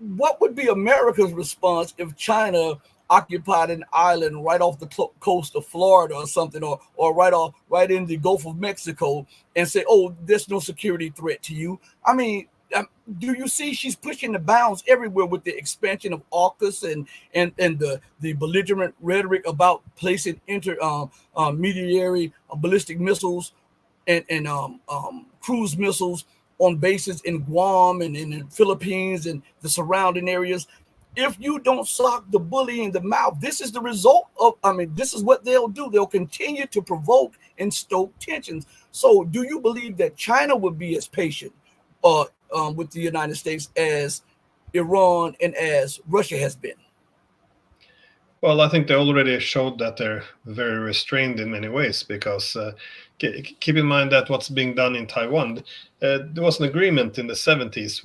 What would be America's response if China occupied an island right off the coast of Florida or something, or right in the Gulf of Mexico, and say, "Oh, there's no security threat to you"? I mean, do you see she's pushing the bounds everywhere with the expansion of AUKUS and the belligerent rhetoric about placing intermediary ballistic missiles and cruise missiles on bases in Guam and in the Philippines and the surrounding areas? If you don't sock the bully in the mouth, this is the result of, this is what they'll do. They'll continue to provoke and stoke tensions. So do you believe that China would be as patient with the United States as Iran and as Russia has been? Well, I think they already showed that they're very restrained in many ways because keep in mind that what's being done in Taiwan, there was an agreement in the 70s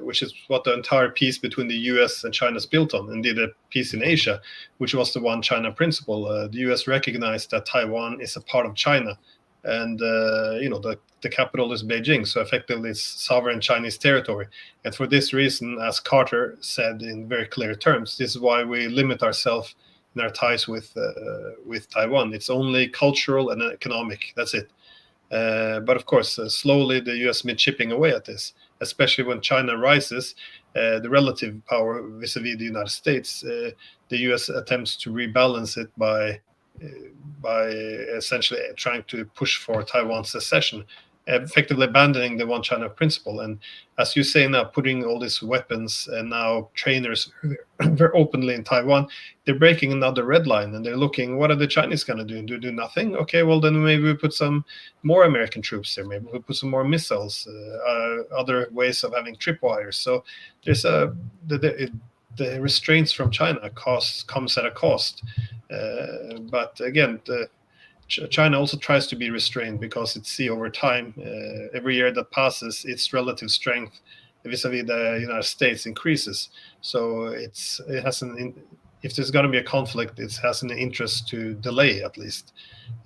which is what the entire peace between the US and China is built on, indeed a peace in Asia, which was the One China principle. The US recognized that Taiwan is a part of China, and the capital is Beijing, so effectively it's sovereign Chinese territory. And for this reason, as Carter said in very clear terms, this is why we limit ourselves in our ties with Taiwan. It's only cultural and economic, that's it. But of course, slowly the US been chipping away at this, especially when China rises, the relative power vis-a-vis the United States. The US attempts to rebalance it by by essentially trying to push for Taiwan's secession, effectively abandoning the one China principle. And as you say now, putting all these weapons and now trainers very openly in Taiwan, they're breaking another red line, and they're looking, what are the Chinese going to do? Do nothing? Okay, well then maybe we put some more American troops there. Maybe we put some more missiles, other ways of having tripwires. So there's the restraints from China comes at a cost. But again, China also tries to be restrained because it see over time, every year that passes, its relative strength vis-a-vis the United States increases. So it has if there's going to be a conflict, it has an interest to delay at least,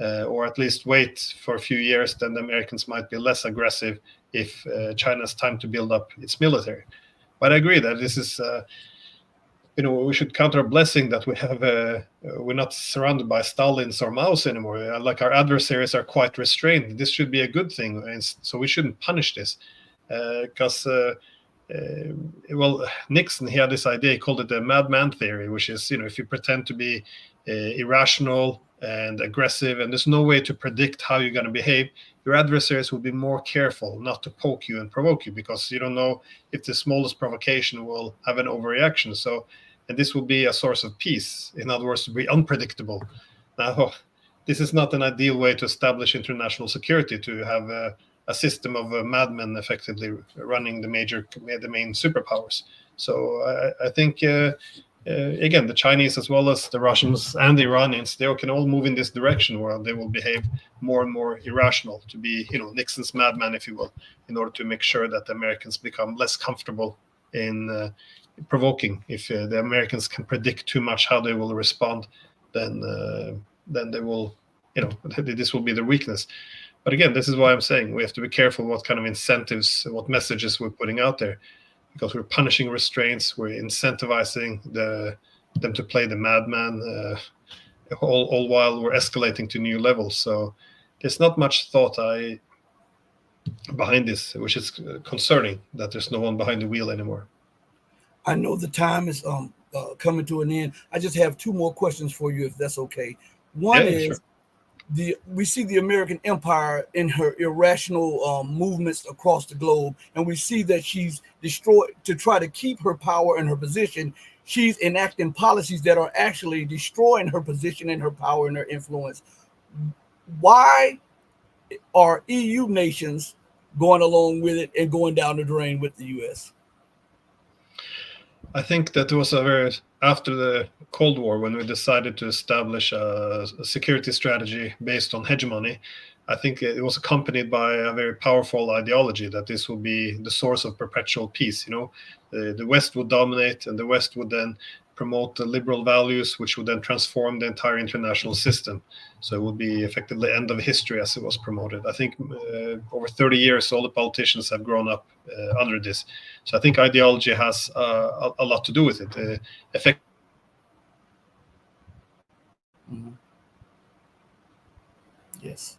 or at least wait for a few years. Then the Americans might be less aggressive if China has time to build up its military. But I agree that this is. We should count our blessing that we're not surrounded by Stalins or Maos anymore. Like our adversaries are quite restrained. This should be a good thing, and so we shouldn't punish this. Because Nixon, he had this idea, he called it the madman theory, which is, if you pretend to be irrational and aggressive, and there's no way to predict how you're going to behave, your adversaries will be more careful not to poke you and provoke you, because you don't know if the smallest provocation will have an overreaction. And this will be a source of peace. In other words, to be unpredictable. Now, this is not an ideal way to establish international security, to have a system of madmen effectively running the main superpowers. So I think, again, the Chinese as well as the Russians and the Iranians, they can all move in this direction where they will behave more and more irrational, to be, Nixon's madman, if you will, in order to make sure that the Americans become less comfortable in provoking. If the Americans can predict too much how they will respond, then they will, this will be their weakness. But again, this is why I'm saying we have to be careful what kind of incentives, what messages we're putting out there, because we're punishing restraints, we're incentivizing them to play the madman, all while we're escalating to new levels. So there's not much thought behind this, which is concerning that there's no one behind the wheel anymore. I know the time is coming to an end. I just have two more questions for you, if that's okay. One is, sure. We see the American empire in her irrational movements across the globe, and we see that she's destroyed to try to keep her power and her position. She's enacting policies that are actually destroying her position and her power and her influence. Why are EU nations going along with it and going down the drain with the US? I think that was after the Cold War, when we decided to establish a security strategy based on hegemony. I think it was accompanied by a very powerful ideology that this will be the source of perpetual peace. The West would dominate, and the West would then promote the liberal values, which would then transform the entire international system. So it would be effectively end of history as it was promoted. I think over 30 years, all the politicians have grown up under this. So I think ideology has a lot to do with it. Mm-hmm. Yes.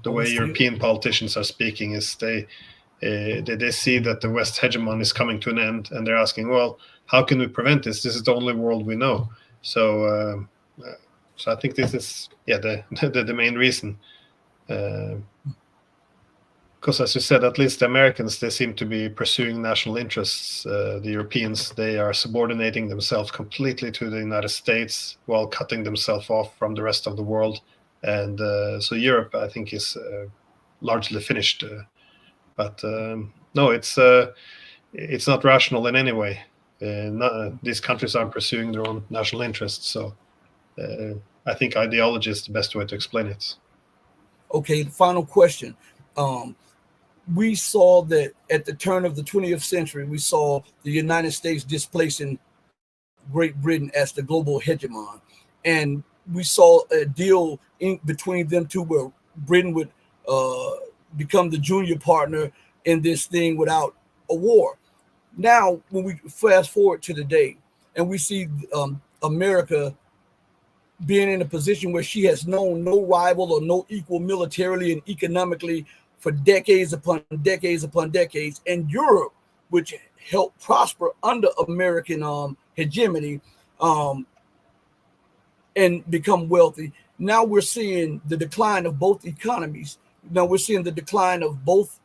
The way European politicians are speaking is they see that the West hegemony is coming to an end, and they're asking, well, how can we prevent this? This is the only world we know. So I think this is the main reason. Because as you said, at least the Americans, they seem to be pursuing national interests. The Europeans, they are subordinating themselves completely to the United States while cutting themselves off from the rest of the world. And so Europe, I think, is largely finished. But no, it's not rational in any way. These countries aren't pursuing their own national interests. So I think ideology is the best way to explain it. Okay, the final question. We saw that at the turn of the 20th century, we saw the United States displacing Great Britain as the global hegemon. And we saw a deal between them two where Britain would become the junior partner in this thing without a war. Now, when we fast forward to today, and we see America being in a position where she has known no rival or no equal militarily and economically for decades upon decades upon decades, and Europe which helped prosper under American hegemony and become wealthy. Now we're seeing the decline of both economies. Now we're seeing the decline of both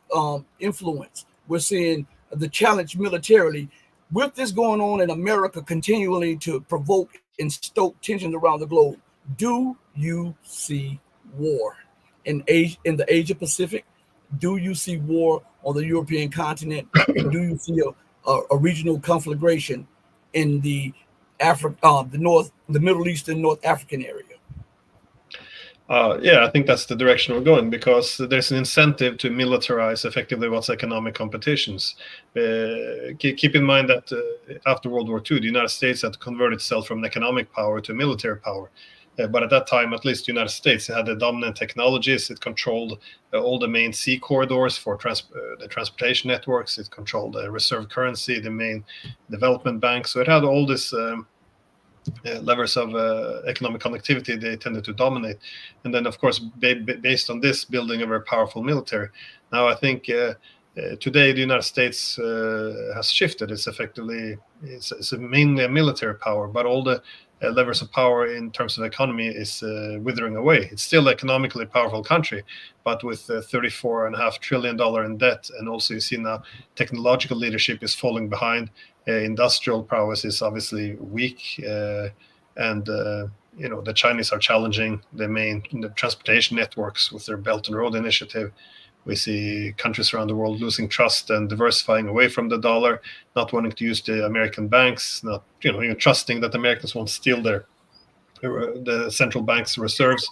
influence. We're seeing the challenge militarily. With this going on in America, continually to provoke and stoke tensions around the globe, do you see war in Asia, in the Asia Pacific? Do you see war on the European continent? And do you see a regional conflagration in the the Middle East and North African area? Yeah, I think that's the direction we're going, because there's an incentive to militarize effectively what's economic competitions. Keep in mind that after World War II, the United States had to convert itself from an economic power to military power. But at that time, at least the United States had the dominant technologies. It controlled all the main sea corridors for the transportation networks. It controlled the reserve currency, the main development bank. So it had all this levers of economic connectivity they tended to dominate. And then, of course, based on this, building a very powerful military. Now, I think today the United States has shifted. It's effectively, it's mainly a military power, but all the levers of power in terms of economy is withering away. It's still an economically powerful country, but with $34.5 trillion in debt, and also you see now technological leadership is falling behind. Industrial prowess is obviously weak, and the Chinese are challenging the transportation networks with their Belt and Road Initiative. We see countries around the world losing trust and diversifying away from the dollar, not wanting to use the American banks, not even trusting that the Americans won't steal the central bank's reserves,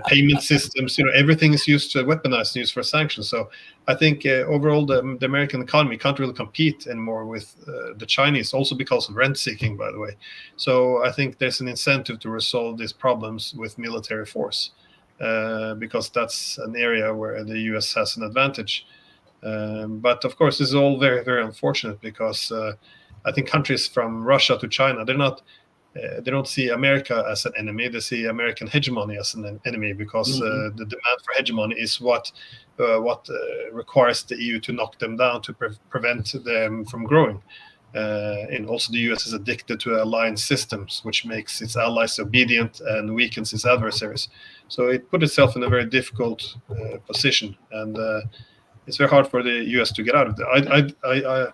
payment systems. Everything is used to weaponized, used for sanctions. So I think overall the American economy can't really compete anymore with the Chinese, also because of rent seeking, by the way. So I think there's an incentive to resolve these problems with military force. Because that's an area where the US has an advantage. But of course, this is all very, very unfortunate, because I think countries from Russia to China, they don't see America as an enemy. They see American hegemony as an enemy, because the demand for hegemony is what requires the EU to knock them down, to prevent them from growing. And also the US is addicted to alliance systems, which makes its allies obedient and weakens its adversaries. So it put itself in a very difficult position, and it's very hard for the US to get out of it.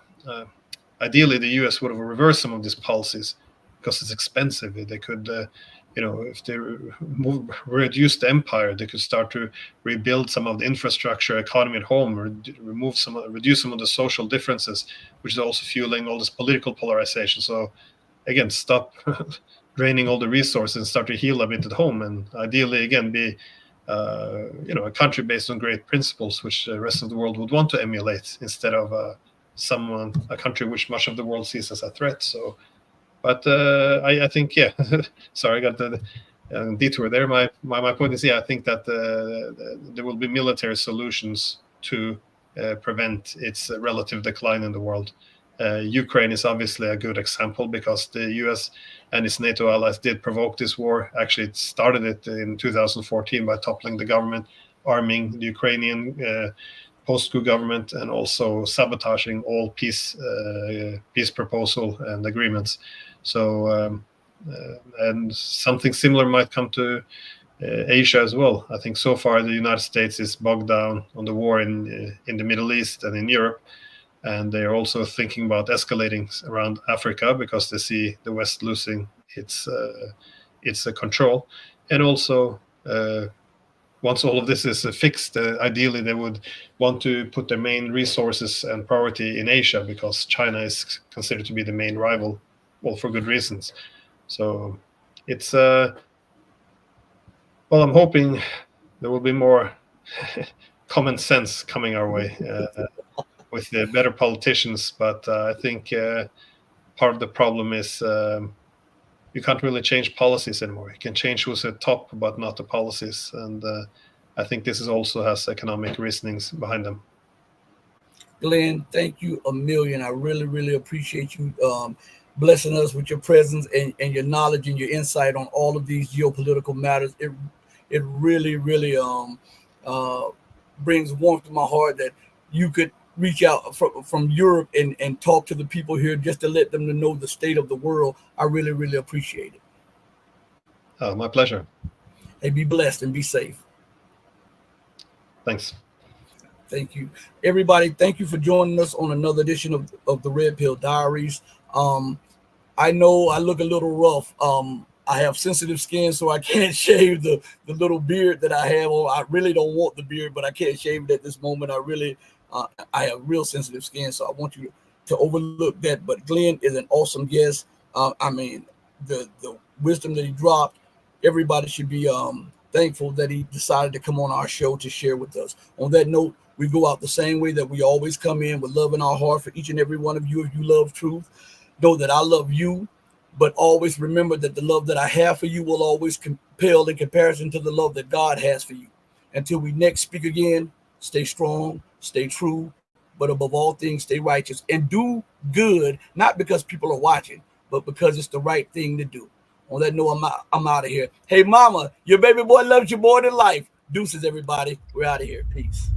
Ideally, the US would have reversed some of these policies, because it's expensive. They could, if they reduce the empire, they could start to rebuild some of the infrastructure, economy at home, reduce some of the social differences, which is also fueling all this political polarization. So again, stop draining all the resources and start to heal a bit at home, and ideally, again, be a country based on great principles, which the rest of the world would want to emulate, instead of a country which much of the world sees as a threat. So. But I think, yeah, sorry, I got the detour there. My point is, I think that there will be military solutions to prevent its relative decline in the world. Ukraine is obviously a good example, because the US and its NATO allies did provoke this war. Actually, it started it in 2014 by toppling the government, arming the Ukrainian post-coup government, and also sabotaging all peace proposal and agreements. So, and something similar might come to Asia as well. I think so far the United States is bogged down on the war in the Middle East and in Europe, and they are also thinking about escalating around Africa, because they see the West losing its control. And also, once all of this is fixed, ideally they would want to put their main resources and priority in Asia, because China is considered to be the main rival, well, for good reasons. So it's well, I'm hoping there will be more common sense coming our way with the better politicians. But I think part of the problem is you can't really change policies anymore. You can change who's at top, but not the policies. And I think this is also has economic reasonings behind them. Glenn, thank you a million. I really, really appreciate you blessing us with your presence and your knowledge and your insight on all of these geopolitical matters. It really, really brings warmth to my heart that you could reach out from Europe and talk to the people here just to let them know the state of the world. I really, really appreciate it. Oh, my pleasure. Hey, be blessed and be safe. Thanks. Thank you. Everybody, thank you for joining us on another edition of the Red Pill Diaries. I know I look a little rough. I have sensitive skin, so I can't shave the little beard that I have. Or I really don't want the beard, but I can't shave it at this moment. I have real sensitive skin, so I want you to overlook that. But Glenn is an awesome guest. I mean, the wisdom that he dropped, everybody should be thankful that he decided to come on our show to share with us. On that note, we go out the same way that we always come in, with love in our heart for each and every one of you. If you love truth, know that I love you, but always remember that the love that I have for you will always compel in comparison to the love that God has for you. Until we next speak again, stay strong, stay true, but above all things, stay righteous and do good, not because people are watching, but because it's the right thing to do. On that note, I'm out of here. Hey, mama, your baby boy loves you more than life. Deuces, everybody. We're out of here. Peace.